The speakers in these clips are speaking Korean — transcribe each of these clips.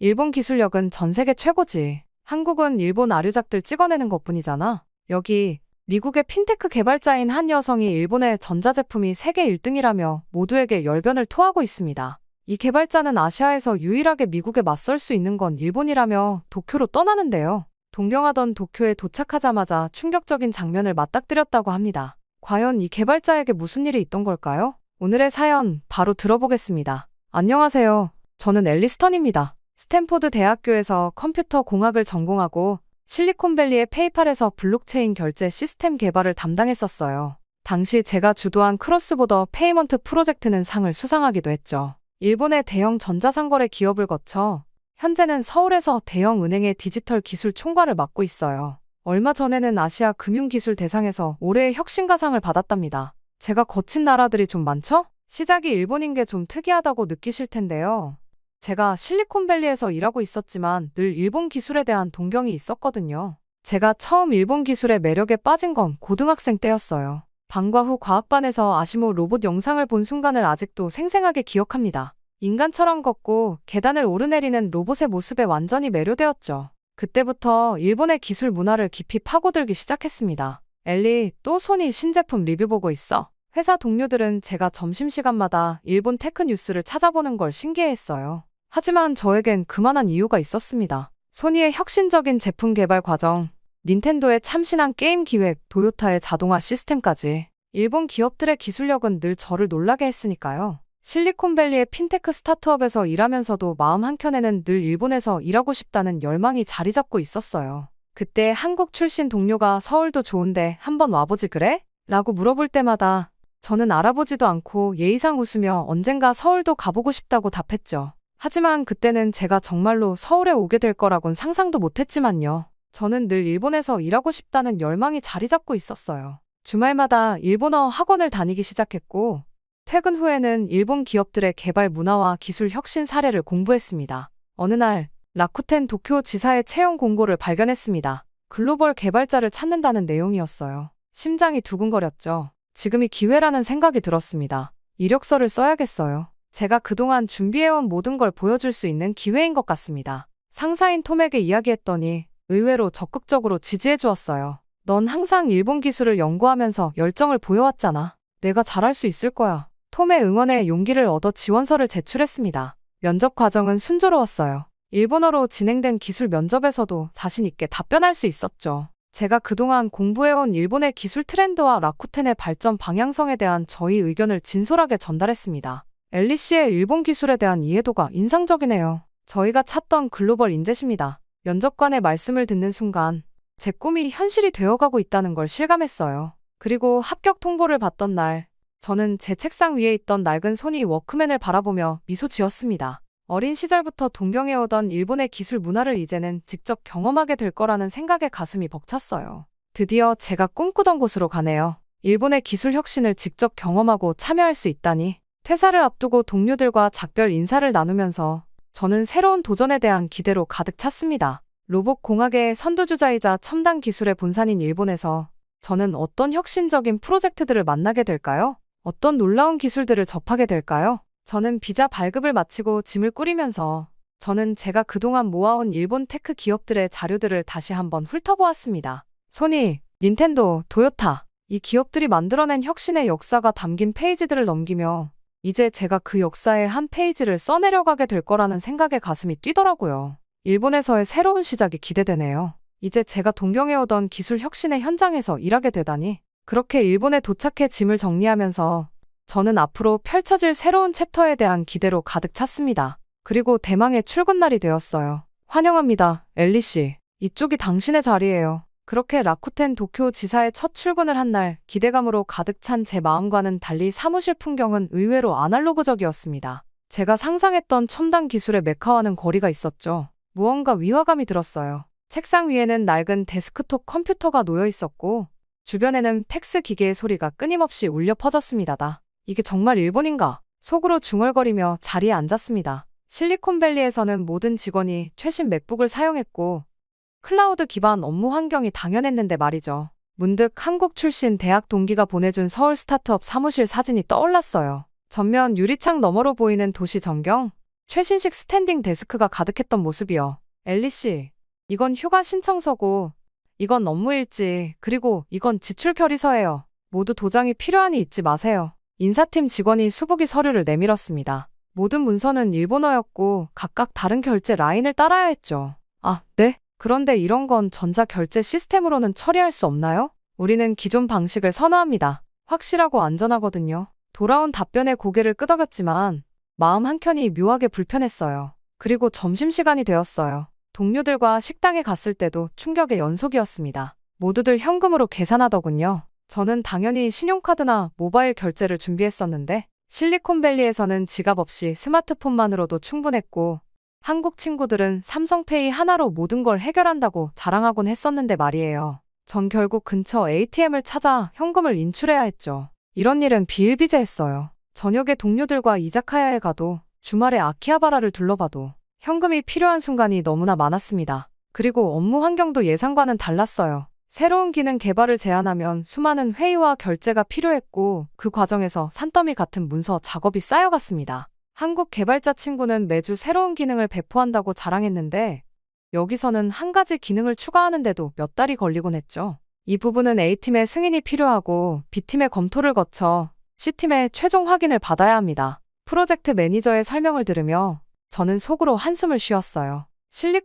일본 기술력은 전 세계 최고지. 한국은 일본 아류작들 찍어내는 것뿐이잖아. 여기 미국의 핀테크 개발자인 한 여성이 일본의 전자제품이 세계 1등이라며 모두에게 열변을 토하고 있습니다. 이 개발자는 아시아에서 유일하게 미국에 맞설 수 있는 건 일본이라며 도쿄로 떠나는데요. 동경하던 도쿄에 도착하자마자 충격적인 장면을 맞닥뜨렸다고 합니다. 과연 이 개발자에게 무슨 일이 있던 걸까요? 오늘의 사연 바로 들어보겠습니다. 안녕하세요. 저는 앨리스턴입니다. 스탠포드 대학교에서 컴퓨터 공학을 전공하고 실리콘밸리의 페이팔에서 블록체인 결제 시스템 개발을 담당했었어요. 당시 제가 주도한 크로스보더 페이먼트 프로젝트는 상을 수상하기도 했죠. 일본의 대형 전자상거래 기업을 거쳐 현재는 서울에서 대형 은행의 디지털 기술 총괄을 맡고 있어요. 얼마 전에는 아시아 금융기술 대상에서 올해의 혁신가상을 받았답니다. 제가 거친 나라들이 좀 많죠? 시작이 일본인 게 좀 특이하다고 느끼실 텐데요. 제가 실리콘밸리에서 일하고 있었지만 늘 일본 기술에 대한 동경이 있었거든요. 제가 처음 일본 기술의 매력에 빠진 건 고등학생 때였어요. 방과 후 과학반에서 아시모 로봇 영상을 본 순간을 아직도 생생하게 기억합니다. 인간처럼 걷고 계단을 오르내리는 로봇의 모습에 완전히 매료되었죠. 그때부터 일본의 기술 문화를 깊이 파고들기 시작했습니다. 엘리, 또 손이 신제품 리뷰 보고 있어. 회사 동료들은 제가 점심시간마다 일본 테크 뉴스를 찾아보는 걸 신기해했어요. 하지만 저에겐 그만한 이유가 있었습니다. 소니의 혁신적인 제품 개발 과정, 닌텐도의 참신한 게임 기획, 도요타의 자동화 시스템까지 일본 기업들의 기술력은 늘 저를 놀라게 했으니까요. 실리콘밸리의 핀테크 스타트업에서 일하면서도 마음 한켠에는 늘 일본에서 일하고 싶다는 열망이 자리 잡고 있었어요. 그때 한국 출신 동료가 서울도 좋은데 한번 와보지 그래? 라고 물어볼 때마다 저는 알아보지도 않고 예의상 웃으며 언젠가 서울도 가보고 싶다고 답했죠. 하지만 그때는 제가 정말로 서울에 오게 될 거라곤 상상도 못했지만요. 저는 늘 일본에서 일하고 싶다는 열망이 자리 잡고 있었어요. 주말마다 일본어 학원을 다니기 시작했고 퇴근 후에는 일본 기업들의 개발 문화와 기술 혁신 사례를 공부했습니다. 어느 날 라쿠텐 도쿄 지사의 채용 공고를 발견했습니다. 글로벌 개발자를 찾는다는 내용이었어요. 심장이 두근거렸죠. 지금이 기회라는 생각이 들었습니다. 이력서를 써야겠어요. 제가 그동안 준비해온 모든 걸 보여줄 수 있는 기회인 것 같습니다. 상사인 톰에게 이야기했더니 의외로 적극적으로 지지해 주었어요. 넌 항상 일본 기술을 연구하면서 열정을 보여왔잖아. 내가 잘할 수 있을 거야. 톰의 응원에 용기를 얻어 지원서를 제출했습니다. 면접 과정은 순조로웠어요. 일본어로 진행된 기술 면접에서도 자신 있게 답변할 수 있었죠. 제가 그동안 공부해온 일본의 기술 트렌드와 라쿠텐의 발전 방향성에 대한 저희 의견을 진솔하게 전달했습니다. 엘리 씨의 일본 기술에 대한 이해도가 인상적이네요. 저희가 찾던 글로벌 인재십니다. 면접관의 말씀을 듣는 순간 제 꿈이 현실이 되어가고 있다는 걸 실감했어요. 그리고 합격 통보를 받던 날, 저는 제 책상 위에 있던 낡은 소니 워크맨을 바라보며 미소 지었습니다. 어린 시절부터 동경해오던 일본의 기술 문화를 이제는 직접 경험하게 될 거라는 생각에 가슴이 벅찼어요. 드디어 제가 꿈꾸던 곳으로 가네요. 일본의 기술 혁신을 직접 경험하고 참여할 수 있다니. 퇴사를 앞두고 동료들과 작별 인사를 나누면서 저는 새로운 도전에 대한 기대로 가득 찼습니다. 로봇 공학의 선두주자이자 첨단 기술의 본산인 일본에서 저는 어떤 혁신적인 프로젝트들을 만나게 될까요? 어떤 놀라운 기술들을 접하게 될까요? 저는 비자 발급을 마치고 짐을 꾸리면서 저는 제가 그동안 모아온 일본 테크 기업들의 자료들을 다시 한번 훑어보았습니다. 소니, 닌텐도, 도요타, 이 기업들이 만들어낸 혁신의 역사가 담긴 페이지들을 넘기며 이제 제가 그 역사의 한 페이지를 써내려가게 될 거라는 생각에 가슴이 뛰더라고요. 일본에서의 새로운 시작이 기대되네요. 이제 제가 동경해오던 기술 혁신의 현장에서 일하게 되다니. 그렇게 일본에 도착해 짐을 정리하면서 저는 앞으로 펼쳐질 새로운 챕터에 대한 기대로 가득 찼습니다. 그리고 대망의 출근 날이 되었어요. 환영합니다, 엘리 씨. 이쪽이 당신의 자리예요. 그렇게 라쿠텐 도쿄 지사의 첫 출근을 한 날, 기대감으로 가득 찬 제 마음과는 달리 사무실 풍경은 의외로 아날로그적이었습니다. 제가 상상했던 첨단 기술의 메카와는 거리가 있었죠. 무언가 위화감이 들었어요. 책상 위에는 낡은 데스크톱 컴퓨터가 놓여 있었고 주변에는 팩스 기계의 소리가 끊임없이 울려 퍼졌습니다. 이게 정말 일본인가? 속으로 중얼거리며 자리에 앉았습니다. 실리콘밸리에서는 모든 직원이 최신 맥북을 사용했고 클라우드 기반 업무 환경이 당연했는데 말이죠. 문득 한국 출신 대학 동기가 보내준 서울 스타트업 사무실 사진이 떠올랐어요. 전면 유리창 너머로 보이는 도시 전경, 최신식 스탠딩 데스크가 가득했던 모습이요. 엘리 씨, 이건 휴가 신청서고, 이건 업무일지, 그리고 이건 지출 결의서예요. 모두 도장이 필요하니 잊지 마세요. 인사팀 직원이 수북이 서류를 내밀었습니다. 모든 문서는 일본어였고 각각 다른 결제 라인을 따라야 했죠. 아, 네? 그런데 이런 건 전자결제 시스템으로는 처리할 수 없나요? 우리는 기존 방식을 선호합니다. 확실하고 안전하거든요. 돌아온 답변에 고개를 끄덕였지만 마음 한켠이 묘하게 불편했어요. 그리고 점심시간이 되었어요. 동료들과 식당에 갔을 때도 충격의 연속이었습니다. 모두들 현금으로 계산하더군요. 저는 당연히 신용카드나 모바일 결제를 준비했었는데 실리콘밸리에서는 지갑 없이 스마트폰만으로도 충분했고 한국 친구들은 삼성페이 하나로 모든 걸 해결한다고 자랑하곤 했었는데 말이에요. 전 결국 근처 ATM을 찾아 현금을 인출해야 했죠. 이런 일은 비일비재했어요. 저녁에 동료들과 이자카야에 가도 주말에 아키하바라를 둘러봐도 현금이 필요한 순간이 너무나 많았습니다. 그리고 업무 환경도 예상과는 달랐어요. 새로운 기능 개발을 제안하면 수많은 회의와 결제가 필요했고 그 과정에서 산더미 같은 문서 작업이 쌓여갔습니다. 한국 개발자 친구는 매주 새로운 기능을 배포한다고 자랑했는데 여기서는 한 가지 기능을 추가하는데도 몇 달이 걸리곤 했죠. 이 부분은 A팀의 승인이 필요하고 B팀의 검토를 거쳐 C팀의 최종 확인을 받아야 합니다. 프로젝트 매니저의 설명을 들으며 저는 속으로 한숨을 쉬었어요.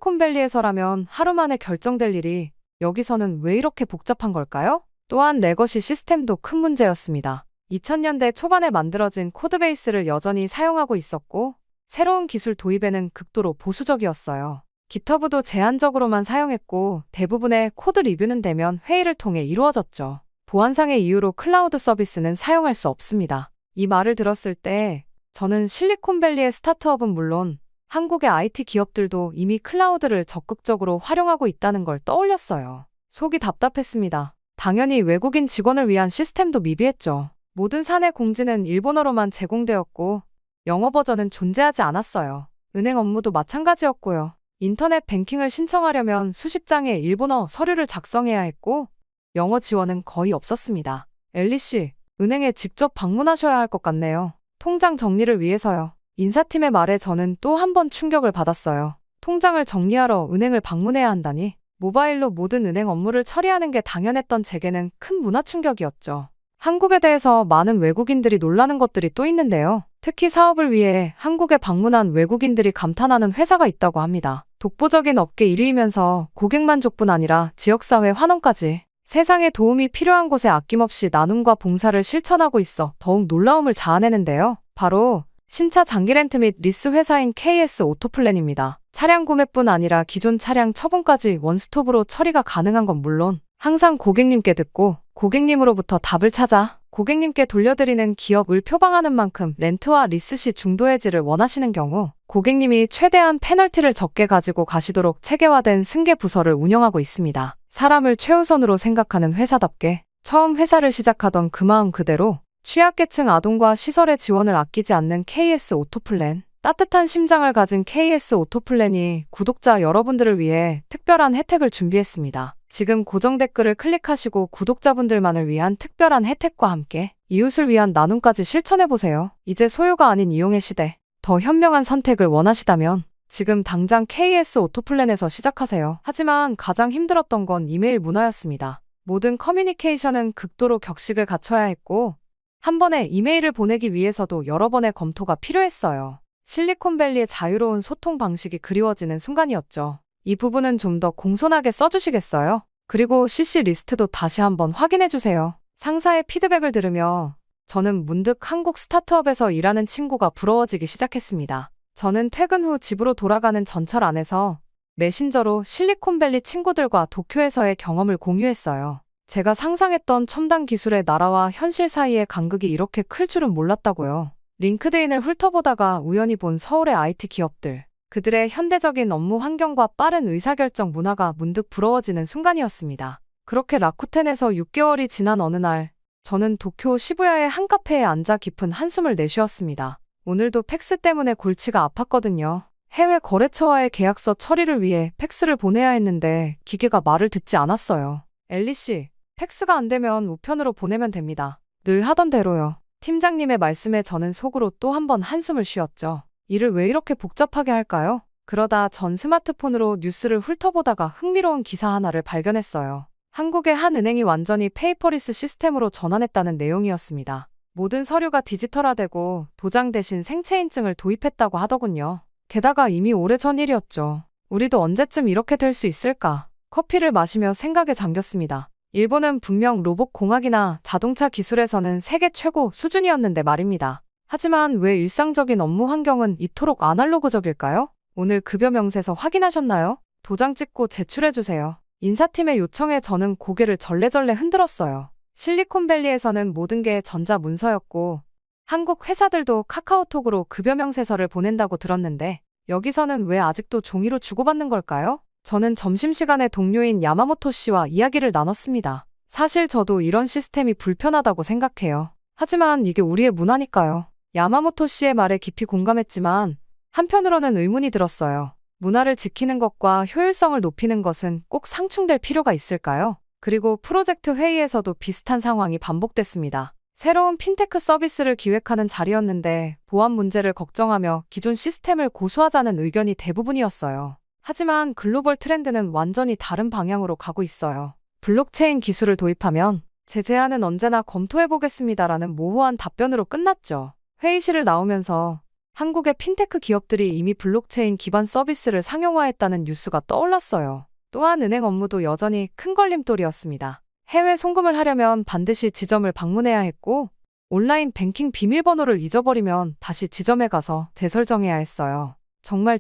실리콘밸리에서라면 하루 만에 결정될 일이 여기서는 왜 이렇게 복잡한 걸까요? 또한 레거시 시스템도 큰 문제였습니다. 2000년대 초반에 만들어진 코드베이스를 여전히 사용하고 있었고 새로운 기술 도입에는 극도로 보수적이었어요. 깃허브도 제한적으로만 사용했고 대부분의 코드 리뷰는 대면 회의를 통해 이루어졌죠. 보안상의 이유로 클라우드 서비스는 사용할 수 없습니다. 이 말을 들었을 때 저는 실리콘밸리의 스타트업은 물론 한국의 IT 기업들도 이미 클라우드를 적극적으로 활용하고 있다는 걸 떠올렸어요. 속이 답답했습니다. 당연히 외국인 직원을 위한 시스템도 미비했죠. 모든 사내 공지는 일본어로만 제공되었고 영어 버전은 존재하지 않았어요. 은행 업무도 마찬가지였고요. 인터넷 뱅킹을 신청하려면 수십 장의 일본어 서류를 작성해야 했고 영어 지원은 거의 없었습니다. 엘리 씨, 은행에 직접 방문하셔야 할 것 같네요. 통장 정리를 위해서요. 인사팀의 말에 저는 또 한 번 충격을 받았어요. 통장을 정리하러 은행을 방문해야 한다니. 모바일로 모든 은행 업무를 처리하는 게 당연했던 제게는 큰 문화 충격이었죠. 한국에 대해서 많은 외국인들이 놀라는 것들이 또 있는데요. 특히 사업을 위해 한국에 방문한 외국인들이 감탄하는 회사가 있다고 합니다. 독보적인 업계 1위이면서 고객 만족뿐 아니라 지역사회 환원까지 세상에 도움이 필요한 곳에 아낌없이 나눔과 봉사를 실천하고 있어 더욱 놀라움을 자아내는데요. 바로 신차 장기 렌트 및 리스 회사인 KS 오토플랜입니다. 차량 구매뿐 아니라 기존 차량 처분까지 원스톱으로 처리가 가능한 건 물론 항상 고객님께 듣고 고객님으로부터 답을 찾아 고객님께 돌려드리는 기업을 표방하는 만큼 렌트와 리스 시 중도 해지를 원하시는 경우 고객님이 최대한 페널티를 적게 가지고 가시도록 체계화된 승계 부서를 운영하고 있습니다. 사람을 최우선으로 생각하는 회사답게 처음 회사를 시작하던 그 마음 그대로 취약계층 아동과 시설의 지원을 아끼지 않는 KS 오토플랜. 따뜻한 심장을 가진 KS 오토플랜이 구독자 여러분들을 위해 특별한 혜택을 준비했습니다. 지금 고정 댓글을 클릭하시고 구독자분들만을 위한 특별한 혜택과 함께 이웃을 위한 나눔까지 실천해보세요. 이제 소유가 아닌 이용의 시대. 더 현명한 선택을 원하시다면 지금 당장 KS 오토플랜에서 시작하세요. 하지만 가장 힘들었던 건 이메일 문화였습니다. 모든 커뮤니케이션은 극도로 격식을 갖춰야 했고 한 번에 이메일을 보내기 위해서도 여러 번의 검토가 필요했어요. 실리콘밸리의 자유로운 소통 방식이 그리워지는 순간이었죠. 이 부분은 좀 더 공손하게 써주시겠어요? 그리고 CC 리스트도 다시 한번 확인해주세요. 상사의 피드백을 들으며 저는 문득 한국 스타트업에서 일하는 친구가 부러워지기 시작했습니다. 저는 퇴근 후 집으로 돌아가는 전철 안에서 메신저로 실리콘밸리 친구들과 도쿄에서의 경험을 공유했어요. 제가 상상했던 첨단 기술의 나라와 현실 사이의 간극이 이렇게 클 줄은 몰랐다고요. 링크드인을 훑어보다가 우연히 본 서울의 IT 기업들. 그들의 현대적인 업무 환경과 빠른 의사결정 문화가 문득 부러워지는 순간이었습니다. 그렇게 라쿠텐에서 6개월이 지난 어느 날, 저는 도쿄 시부야의 한 카페에 앉아 깊은 한숨을 내쉬었습니다. 오늘도 팩스 때문에 골치가 아팠거든요. 해외 거래처와의 계약서 처리를 위해 팩스를 보내야 했는데 기계가 말을 듣지 않았어요. 엘리 씨, 팩스가 안 되면 우편으로 보내면 됩니다. 늘 하던 대로요. 팀장님의 말씀에 저는 속으로 또 한 번 한숨을 쉬었죠. 일을 왜 이렇게 복잡하게 할까요? 그러다 전 스마트폰으로 뉴스를 훑어보다가 흥미로운 기사 하나를 발견했어요. 한국의 한 은행이 완전히 페이퍼리스 시스템으로 전환했다는 내용이었습니다. 모든 서류가 디지털화되고 도장 대신 생체 인증을 도입했다고 하더군요. 게다가 이미 오래전 일이었죠. 우리도 언제쯤 이렇게 될 수 있을까? 커피를 마시며 생각에 잠겼습니다. 일본은 분명 로봇 공학이나 자동차 기술에서는 세계 최고 수준이었는데 말입니다. 하지만 왜 일상적인 업무 환경은 이토록 아날로그적일까요? 오늘 급여 명세서 확인하셨나요? 도장 찍고 제출해주세요. 인사팀의 요청에 저는 고개를 절레절레 흔들었어요. 실리콘밸리에서는 모든 게 전자문서였고 한국 회사들도 카카오톡으로 급여 명세서를 보낸다고 들었는데 여기서는 왜 아직도 종이로 주고받는 걸까요? 저는 점심시간에 동료인 야마모토 씨와 이야기를 나눴습니다. 사실 저도 이런 시스템이 불편하다고 생각해요. 하지만 이게 우리의 문화니까요. 야마모토 씨의 말에 깊이 공감했지만 한편으로는 의문이 들었어요. 문화를 지키는 것과 효율성을 높이는 것은 꼭 상충될 필요가 있을까요? 그리고 프로젝트 회의에서도 비슷한 상황이 반복됐습니다. 새로운 핀테크 서비스를 기획하는 자리였는데 보안 문제를 걱정하며 기존 시스템을 고수하자는 의견이 대부분이었어요. 하지만 글로벌 트렌드는 완전히 다른 방향으로 가고 있어요. 블록체인 기술을 도입하면 제 제안은 언제나 검토해보겠습니다라는 모호한 답변으로 끝났죠. 회의실을 나오면서 한국의 핀테크 기업들이 이미 블록체인 기반 서비스를 상용화했다는 뉴스가 떠올랐어요. 또한 은행 업무도 여전히 큰 걸림돌이었습니다. 해외 송금을 하려면 반드시 지점을 방문해야 했고 온라인 뱅킹 비밀번호를 잊어버리면 다시 지점에 가서 재설정해야 했어요. 정말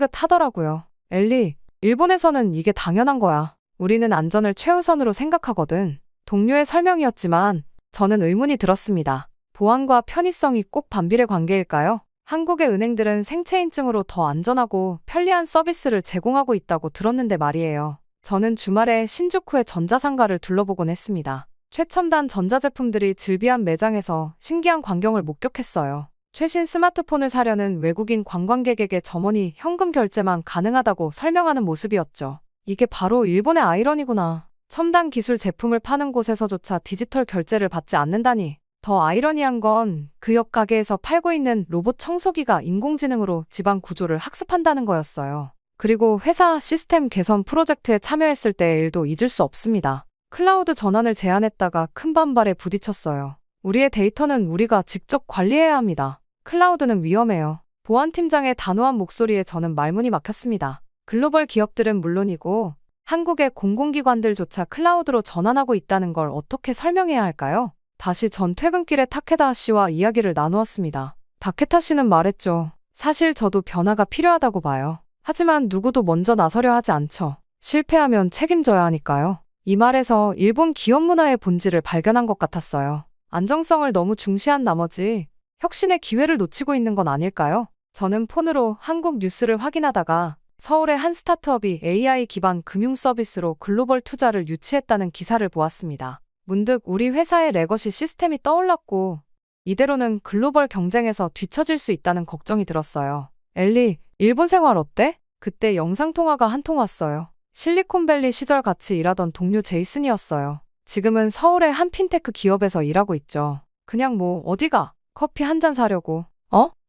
지긋지긋하더라고요. 엘리, 일본에서는 이게 당연한 거야. 우리는 안전을 최우선으로 생각하거든. 동료의 설명이었지만 저는 의문이 들었습니다. 보안과 편의성이 꼭 반비례 관계일까요? 한국의 은행들은 생체인증으로 더 안전하고 편리한 서비스를 제공하고 있다고 들었는데 말이에요. 저는 주말에 신주쿠의 전자상가를 둘러보곤 했습니다. 최첨단 전자제품들이 즐비한 매장에서 신기한 광경을 목격했어요. 최신 스마트폰을 사려는 외국인 관광객에게 점원이 현금 결제만 가능하다고 설명하는 모습이었죠. 이게 바로 일본의 아이러니구나. 첨단 기술 제품을 파는 곳에서조차 디지털 결제를 받지 않는다니. 더 아이러니한 건 그 옆 가게에서 팔고 있는 로봇 청소기가 인공지능으로 집안 구조를 학습한다는 거였어요. 그리고 회사 시스템 개선 프로젝트에 참여했을 때의 일도 잊을 수 없습니다. 클라우드 전환을 제안했다가 큰 반발에 부딪혔어요. 우리의 데이터는 우리가 직접 관리해야 합니다. 클라우드는 위험해요. 보안팀장의 단호한 목소리에 저는 말문이 막혔습니다. 글로벌 기업들은 물론이고 한국의 공공기관들조차 클라우드로 전환하고 있다는 걸 어떻게 설명해야 할까요? 다시 전 퇴근길에 타케다 씨와 이야기를 나누었습니다. 타케타 씨는 말했죠. 사실 저도 변화가 필요하다고 봐요. 하지만 누구도 먼저 나서려 하지 않죠. 실패하면 책임져야 하니까요. 이 말에서 일본 기업 문화의 본질을 발견한 것 같았어요. 안정성을 너무 중시한 나머지 혁신의 기회를 놓치고 있는 건 아닐까요? 저는 폰으로 한국 뉴스를 확인하다가 서울의 한 스타트업이 AI 기반 금융 서비스로 글로벌 투자를 유치했다는 기사를 보았습니다. 문득 우리 회사의 레거시 시스템이 떠올랐고 이대로는 글로벌 경쟁에서 뒤처질 수 있다는 걱정이 들었어요. 엘리, 일본 생활 어때? 그때 영상통화가 한 통 왔어요. 실리콘밸리 시절 같이 일하던 동료 제이슨이었어요. 지금은 서울의 한 핀테크 기업에서 일하고 있죠. 그냥 뭐 어디가? 커피 한 잔 사려고.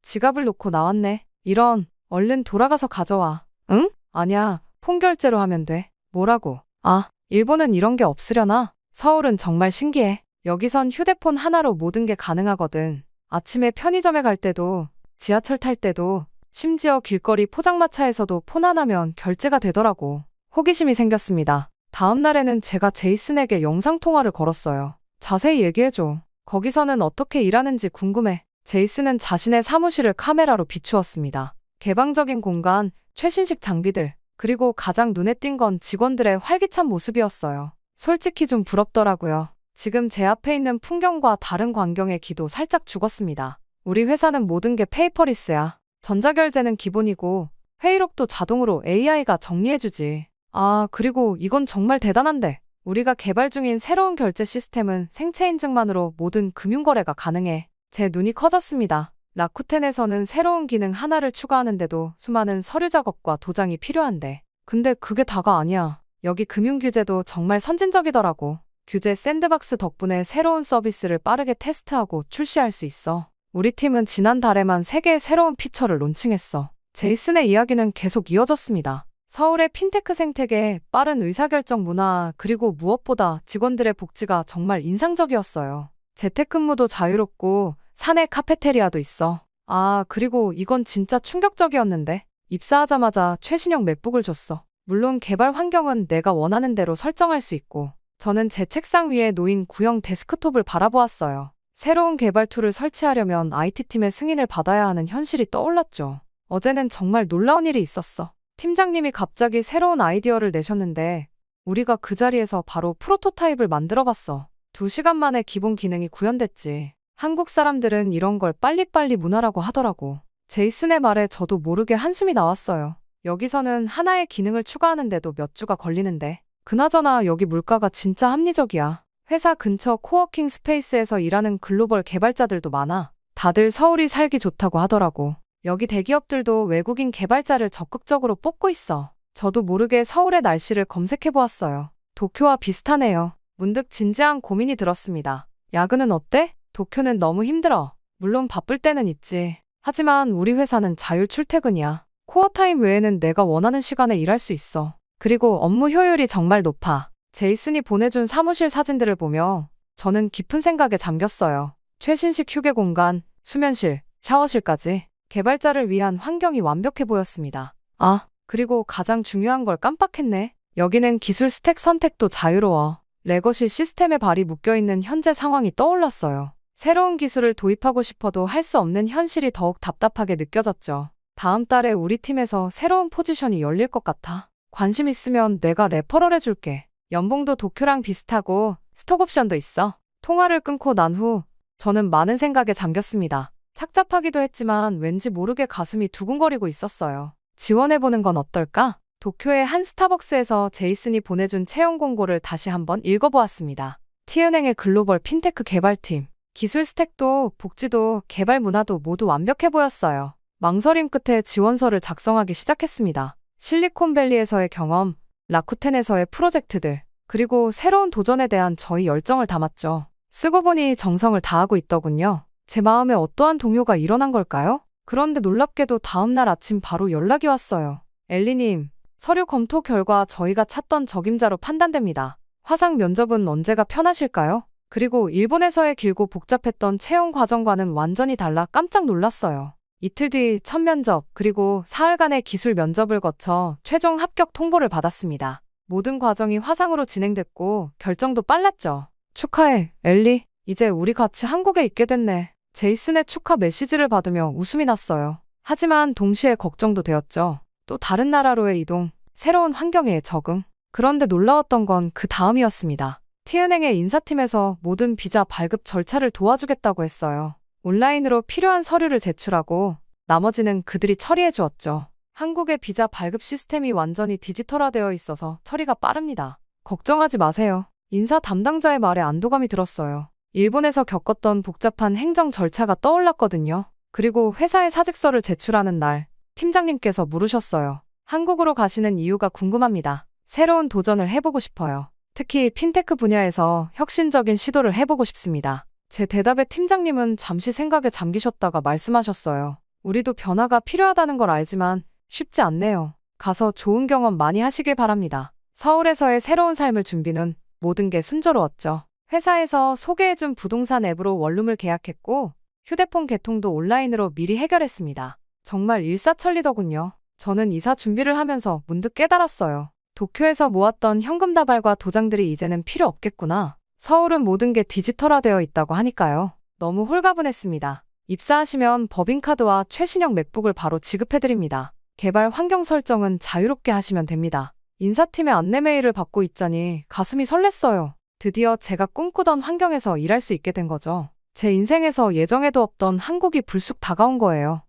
지갑을 놓고 나왔네. 이런, 얼른 돌아가서 가져와. 응? 아냐, 폰 결제로 하면 돼. 뭐라고? 아, 일본은 이런 게 없으려나? 서울은 정말 신기해. 여기선 휴대폰 하나로 모든 게 가능하거든. 아침에 편의점에 갈 때도, 지하철 탈 때도, 심지어 길거리 포장마차에서도 폰 하나면 결제가 되더라고. 호기심이 생겼습니다. 다음 날에는 제가 제이슨에게 영상통화를 걸었어요. 자세히 얘기해줘. 거기서는 어떻게 일하는지 궁금해. 제이슨은 자신의 사무실을 카메라로 비추었습니다. 개방적인 공간, 최신식 장비들, 그리고 가장 눈에 띈 건 직원들의 활기찬 모습이었어요. 솔직히 좀 부럽더라고요. 지금 제 앞에 있는 풍경과 다른 광경의 기도 살짝 죽었습니다. 우리 회사는 모든 게 페이퍼리스야. 전자결제는 기본이고 회의록도 자동으로 AI가 정리해주지. 아, 그리고 이건 정말 대단한데. 우리가 개발 중인 새로운 결제 시스템은 생체 인증만으로 모든 금융거래가 가능해. 제 눈이 커졌습니다. 라쿠텐에서는 새로운 기능 하나를 추가하는데도 수많은 서류 작업과 도장이 필요한데. 근데 그게 다가 아니야. 여기 금융규제도 정말 선진적이더라고. 규제 샌드박스 덕분에 새로운 서비스를 빠르게 테스트하고 출시할 수 있어. 우리 팀은 지난달에만 3개의 새로운 피처를 론칭했어. 제이슨의 이야기는 계속 이어졌습니다. 서울의 핀테크 생태계, 빠른 의사결정 문화, 그리고 무엇보다 직원들의 복지가 정말 인상적이었어요. 재택근무도 자유롭고 사내 카페테리아도 있어. 아, 그리고 이건 진짜 충격적이었는데 입사하자마자 최신형 맥북을 줬어. 물론 개발 환경은 내가 원하는 대로 설정할 수 있고 저는 제 책상 위에 놓인 구형 데스크톱을 바라보았어요. 새로운 개발 툴을 설치하려면 IT팀의 승인을 받아야 하는 현실이 떠올랐죠. 어제는 정말 놀라운 일이 있었어. 팀장님이 갑자기 새로운 아이디어를 내셨는데 우리가 그 자리에서 바로 프로토타입을 만들어봤어. 2시간 만에 기본 기능이 구현됐지. 한국 사람들은 이런 걸 빨리빨리 문화라고 하더라고. 제이슨의 말에 저도 모르게 한숨이 나왔어요. 여기서는 하나의 기능을 추가하는데도 몇 주가 걸리는데 그나저나 여기 물가가 진짜 합리적이야. 회사 근처 코워킹 스페이스에서 일하는 글로벌 개발자들도 많아. 다들 서울이 살기 좋다고 하더라고. 여기 대기업들도 외국인 개발자를 적극적으로 뽑고 있어. 저도 모르게 서울의 날씨를 검색해보았어요. 도쿄와 비슷하네요. 문득 진지한 고민이 들었습니다. 야근은 어때? 도쿄는 너무 힘들어. 물론 바쁠 때는 있지. 하지만 우리 회사는 자율 출퇴근이야. 코어타임 외에는 내가 원하는 시간에 일할 수 있어. 그리고 업무 효율이 정말 높아. 제이슨이 보내준 사무실 사진들을 보며 저는 깊은 생각에 잠겼어요. 최신식 휴게 공간, 수면실, 샤워실까지. 개발자를 위한 환경이 완벽해 보였습니다. 아, 그리고 가장 중요한 걸 깜빡했네. 여기는 기술 스택 선택도 자유로워. 레거시 시스템에 발이 묶여있는 현재 상황이 떠올랐어요. 새로운 기술을 도입하고 싶어도 할 수 없는 현실이 더욱 답답하게 느껴졌죠. 다음 달에 우리 팀에서 새로운 포지션이 열릴 것 같아. 관심 있으면 내가 레퍼럴 해줄게. 연봉도 도쿄랑 비슷하고 스톡 옵션도 있어. 통화를 끊고 난 후 저는 많은 생각에 잠겼습니다. 착잡하기도 했지만 왠지 모르게 가슴이 두근거리고 있었어요. 지원해보는 건 어떨까? 도쿄의 한 스타벅스에서 제이슨이 보내준 채용 공고를 다시 한번 읽어보았습니다. T은행의 글로벌 핀테크 개발팀. 기술 스택도 복지도 개발 문화도 모두 완벽해 보였어요. 망설임 끝에 지원서를 작성하기 시작했습니다. 실리콘밸리에서의 경험, 라쿠텐에서의 프로젝트들, 그리고 새로운 도전에 대한 저희 열정을 담았죠. 쓰고 보니 정성을 다하고 있더군요. 제 마음에 어떠한 동요가 일어난 걸까요? 그런데 놀랍게도 다음날 아침 바로 연락이 왔어요. 엘리님, 서류 검토 결과 저희가 찾던 적임자로 판단됩니다. 화상 면접은 언제가 편하실까요? 그리고 일본에서의 길고 복잡했던 채용 과정과는 완전히 달라 깜짝 놀랐어요. 이틀 뒤 첫 면접 그리고 사흘간의 기술 면접을 거쳐 최종 합격 통보를 받았습니다. 모든 과정이 화상으로 진행됐고 결정도 빨랐죠. 축하해, 엘리. 이제 우리 같이 한국에 있게 됐네. 제이슨의 축하 메시지를 받으며 웃음이 났어요. 하지만 동시에 걱정도 되었죠. 또 다른 나라로의 이동, 새로운 환경에 적응. 그런데 놀라웠던 건 그 다음이었습니다. T은행의 인사팀에서 모든 비자 발급 절차를 도와주겠다고 했어요. 온라인으로 필요한 서류를 제출하고 나머지는 그들이 처리해 주었죠. 한국의 비자 발급 시스템이 완전히 디지털화되어 있어서 처리가 빠릅니다. 걱정하지 마세요. 인사 담당자의 말에 안도감이 들었어요. 일본에서 겪었던 복잡한 행정 절차가 떠올랐거든요. 그리고 회사에 사직서를 제출하는 날, 팀장님께서 물으셨어요. 한국으로 가시는 이유가 궁금합니다. 새로운 도전을 해보고 싶어요. 특히 핀테크 분야에서 혁신적인 시도를 해보고 싶습니다. 제 대답에 팀장님은 잠시 생각에 잠기셨다가 말씀하셨어요. 우리도 변화가 필요하다는 걸 알지만 쉽지 않네요. 가서 좋은 경험 많이 하시길 바랍니다. 서울에서의 새로운 삶을 준비는 모든 게 순조로웠죠. 회사에서 소개해준 부동산 앱으로 원룸을 계약했고 휴대폰 개통도 온라인으로 미리 해결했습니다. 정말 일사천리더군요. 저는 이사 준비를 하면서 문득 깨달았어요. 도쿄에서 모았던 현금 다발과 도장들이 이제는 필요 없겠구나. 서울은 모든 게 디지털화되어 있다고 하니까요. 너무 홀가분했습니다. 입사하시면 법인카드와 최신형 맥북을 바로 지급해드립니다. 개발 환경 설정은 자유롭게 하시면 됩니다. 인사팀의 안내 메일을 받고 있자니 가슴이 설렜어요. 드디어 제가 꿈꾸던 환경에서 일할 수 있게 된 거죠. 제 인생에서 예정에도 없던 한국이 불쑥 다가온 거예요.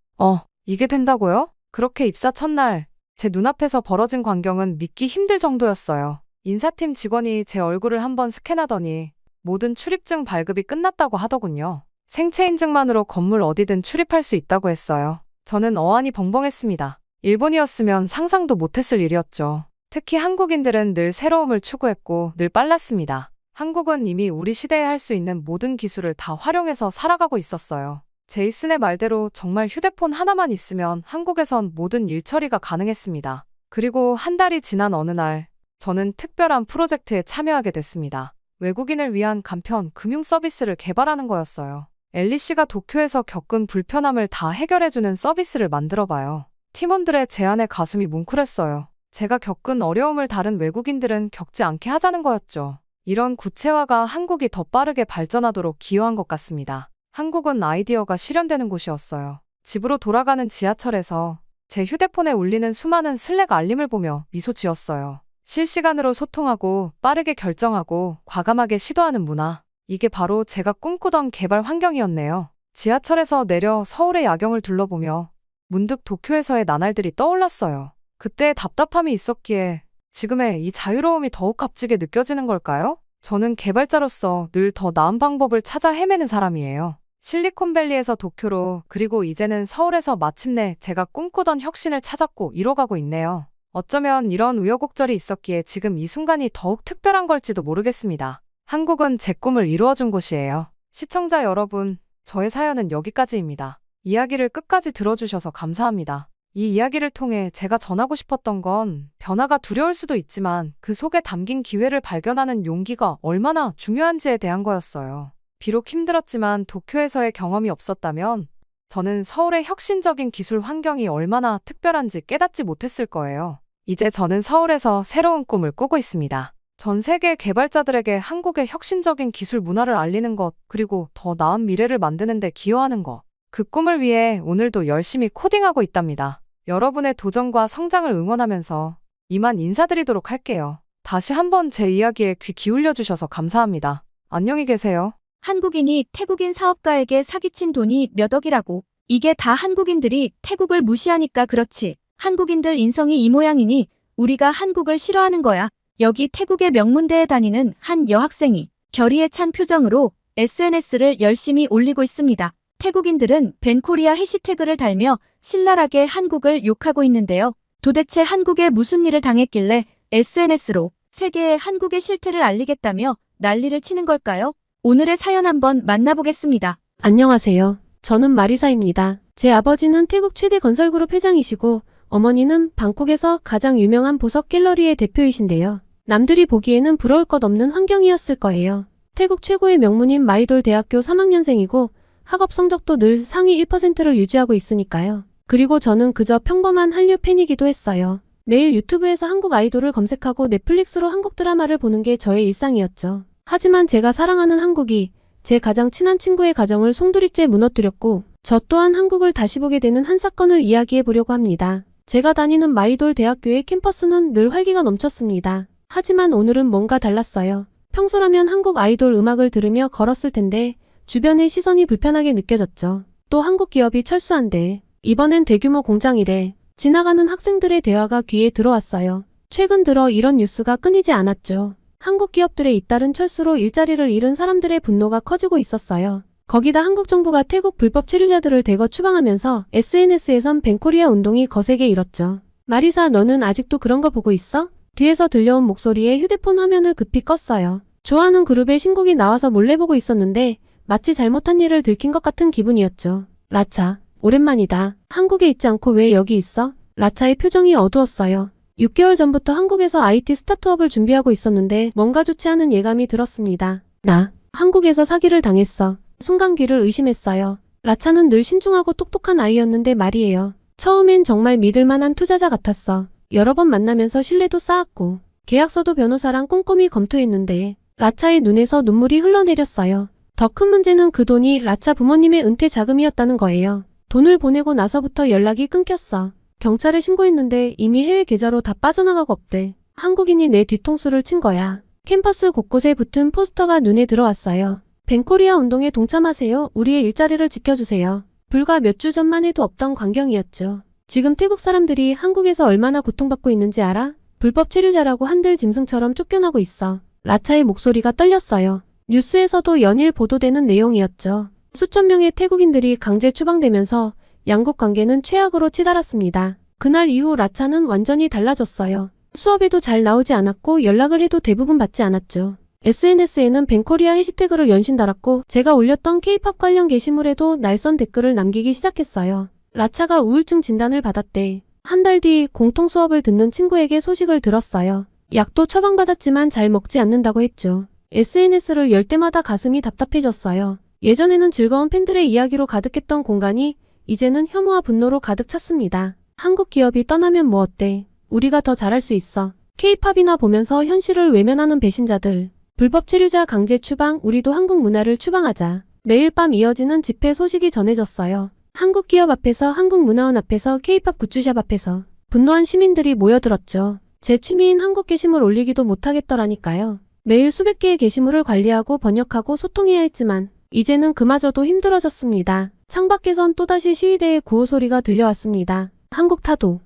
이게 된다고요? 그렇게 입사 첫날, 제 눈앞에서 벌어진 광경은 믿기 힘들 정도였어요. 인사팀 직원이 제 얼굴을 한번 스캔하더니 모든 출입증 발급이 끝났다고 하더군요. 생체 인증만으로 건물 어디든 출입할 수 있다고 했어요. 저는 어안이 벙벙했습니다. 일본이었으면 상상도 못했을 일이었죠. 특히 한국인들은 늘 새로움을 추구했고 늘 빨랐습니다. 한국은 이미 우리 시대에 할 수 있는 모든 기술을 다 활용해서 살아가고 있었어요. 제이슨의 말대로 정말 휴대폰 하나만 있으면 한국에선 모든 일 처리가 가능했습니다. 그리고 한 달이 지난 어느 날, 저는 특별한 프로젝트에 참여하게 됐습니다. 외국인을 위한 간편 금융 서비스를 개발하는 거였어요. 엘리 씨가 도쿄에서 겪은 불편함을 다 해결해주는 서비스를 만들어봐요. 팀원들의 제안에 가슴이 뭉클했어요. 제가 겪은 어려움을 다른 외국인들은 겪지 않게 하자는 거였죠. 이런 구체화가 한국이 더 빠르게 발전하도록 기여한 것 같습니다. 한국은 아이디어가 실현되는 곳이었어요. 집으로 돌아가는 지하철에서 제 휴대폰에 울리는 수많은 슬랙 알림을 보며 미소 지었어요. 실시간으로 소통하고 빠르게 결정하고 과감하게 시도하는 문화. 이게 바로 제가 꿈꾸던 개발 환경이었네요. 지하철에서 내려 서울의 야경을 둘러보며 문득 도쿄에서의 나날들이 떠올랐어요. 그때의 답답함이 있었기에 지금의 이 자유로움이 더욱 값지게 느껴지는 걸까요? 저는 개발자로서 늘 더 나은 방법을 찾아 헤매는 사람이에요. 실리콘밸리에서 도쿄로, 그리고 이제는 서울에서 마침내 제가 꿈꾸던 혁신을 찾았고 이뤄가고 있네요. 어쩌면 이런 우여곡절이 있었기에 지금 이 순간이 더욱 특별한 걸지도 모르겠습니다. 한국은 제 꿈을 이루어준 곳이에요. 시청자 여러분, 저의 사연은 여기까지입니다. 이야기를 끝까지 들어주셔서 감사합니다. 이 이야기를 통해 제가 전하고 싶었던 건 변화가 두려울 수도 있지만 그 속에 담긴 기회를 발견하는 용기가 얼마나 중요한지에 대한 거였어요. 비록 힘들었지만 도쿄에서의 경험이 없었다면 저는 서울의 혁신적인 기술 환경이 얼마나 특별한지 깨닫지 못했을 거예요. 이제 저는 서울에서 새로운 꿈을 꾸고 있습니다. 전 세계 개발자들에게 한국의 혁신적인 기술 문화를 알리는 것, 그리고 더 나은 미래를 만드는 데 기여하는 것. 그 꿈을 위해 오늘도 열심히 코딩하고 있답니다. 여러분의 도전과 성장을 응원하면서 이만 인사드리도록 할게요. 다시 한번 제 이야기에 귀 기울여 주셔서 감사합니다. 안녕히 계세요. 한국인이 태국인 사업가에게 사기친 돈이 몇 억이라고. 이게 다 한국인들이 태국을 무시하니까 그렇지. 한국인들 인성이 이 모양이니 우리가 한국을 싫어하는 거야. 여기 태국의 명문대에 다니는 한 여학생이 결의에 찬 표정으로 SNS를 열심히 올리고 있습니다. 태국인들은 벤코리아 해시태그를 달며 신랄하게 한국을 욕하고 있는데요. 도대체 한국에 무슨 일을 당했길래 SNS로 세계에 한국의 실태를 알리겠다며 난리를 치는 걸까요? 오늘의 사연 한번 만나보겠습니다. 안녕하세요. 저는 마리사입니다. 제 아버지는 태국 최대 건설그룹 회장이시고 어머니는 방콕에서 가장 유명한 보석 갤러리의 대표이신데요. 남들이 보기에는 부러울 것 없는 환경이었을 거예요. 태국 최고의 명문인 마이돌 대학교 3학년생이고 학업 성적도 늘 상위 1%를 유지하고 있으니까요. 그리고 저는 그저 평범한 한류 팬이기도 했어요. 매일 유튜브에서 한국 아이돌을 검색하고 넷플릭스로 한국 드라마를 보는 게 저의 일상이었죠. 하지만 제가 사랑하는 한국이 제 가장 친한 친구의 가정을 송두리째 무너뜨렸고 저 또한 한국을 다시 보게 되는 한 사건을 이야기해 보려고 합니다. 제가 다니는 마이돌 대학교의 캠퍼스는 늘 활기가 넘쳤습니다. 하지만 오늘은 뭔가 달랐어요. 평소라면 한국 아이돌 음악을 들으며 걸었을 텐데 주변의 시선이 불편하게 느껴졌죠. 또 한국 기업이 철수한대. 이번엔 대규모 공장이래. 지나가는 학생들의 대화가 귀에 들어왔어요. 최근 들어 이런 뉴스가 끊이지 않았죠. 한국 기업들의 잇따른 철수로 일자리를 잃은 사람들의 분노가 커지고 있었어요. 거기다 한국 정부가 태국 불법 체류자들을 대거 추방하면서 SNS에선 벤코리아 운동이 거세게 일었죠. 마리사, 너는 아직도 그런 거 보고 있어? 뒤에서 들려온 목소리에 휴대폰 화면을 급히 껐어요. 좋아하는 그룹의 신곡이 나와서 몰래 보고 있었는데 마치 잘못한 일을 들킨 것 같은 기분이었죠. 라차, 오랜만이다. 한국에 있지 않고 왜 여기 있어? 라차의 표정이 어두웠어요. 6개월 전부터 한국에서 IT 스타트업을 준비하고 있었는데 뭔가 좋지 않은 예감이 들었습니다. 나 한국에서 사기를 당했어. 순간 귀를 의심했어요. 라차는 늘 신중하고 똑똑한 아이였는데 말이에요. 처음엔 정말 믿을만한 투자자 같았어. 여러 번 만나면서 신뢰도 쌓았고 계약서도 변호사랑 꼼꼼히 검토했는데 라차의 눈에서 눈물이 흘러내렸어요. 더 큰 문제는 그 돈이 라차 부모님의 은퇴 자금이었다는 거예요. 돈을 보내고 나서부터 연락이 끊겼어. 경찰에 신고했는데 이미 해외 계좌로 다 빠져나가고 없대. 한국인이 내 뒤통수를 친 거야. 캠퍼스 곳곳에 붙은 포스터가 눈에 들어왔어요. 벤코리아 운동에 동참하세요. 우리의 일자리를 지켜주세요. 불과 몇 주 전만 해도 없던 광경이었죠. 지금 태국 사람들이 한국에서 얼마나 고통받고 있는지 알아? 불법 체류자라고 한들 짐승처럼 쫓겨나고 있어. 라차의 목소리가 떨렸어요. 뉴스에서도 연일 보도되는 내용이었죠. 수천 명의 태국인들이 강제 추방되면서 양국 관계는 최악으로 치달았습니다. 그날 이후 라차는 완전히 달라졌어요. 수업에도 잘 나오지 않았고 연락을 해도 대부분 받지 않았죠. SNS에는 벤코리아 해시태그를 연신 달았고 제가 올렸던 K-팝 관련 게시물에도 날선 댓글을 남기기 시작했어요. 라차가 우울증 진단을 받았대. 한 달 뒤 공통 수업을 듣는 친구에게 소식을 들었어요. 약도 처방받았지만 잘 먹지 않는다고 했죠. SNS를 열 때마다 가슴이 답답해졌어요. 예전에는 즐거운 팬들의 이야기로 가득했던 공간이 이제는 혐오와 분노로 가득 찼습니다. 한국 기업이 떠나면 뭐 어때? 우리가 더 잘할 수 있어. K-팝이나 보면서 현실을 외면하는 배신자들. 불법 체류자 강제 추방, 우리도 한국 문화를 추방하자. 매일 밤 이어지는 집회 소식이 전해졌어요. 한국 기업 앞에서, 한국 문화원 앞에서, K-팝 굿즈샵 앞에서 분노한 시민들이 모여들었죠. 제 취미인 한국 게시물 올리기도 못하겠더라니까요. 매일 수백 개의 게시물을 관리하고 번역하고 소통해야 했지만 이제는 그마저도 힘들어졌습니다. 창밖에선 또다시 시위대의 구호 소리가 들려왔습니다. 한국 타도.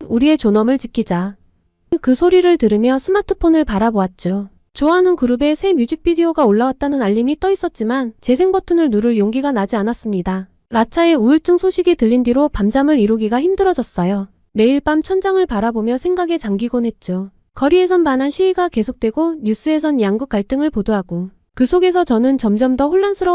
우리의 존엄을 지키자. 그 소리를 들으며 스마트폰을 바라보았죠. 좋아하는 그룹의 새 뮤직비디오가 올라왔다는 알림이 떠 있었지만 재생 버튼을 누를 용기가 나지 않았습니다. 라차의 우울증 소식이 들린 뒤로 밤잠을 이루기가 힘들어졌어요. 매일 밤 천장을 바라보며 생각에 잠기곤 했죠. 거리에선 반한 시위가 계속되고 뉴스에선 양국 갈등을 보도하고 그 속에서 저는 점점 더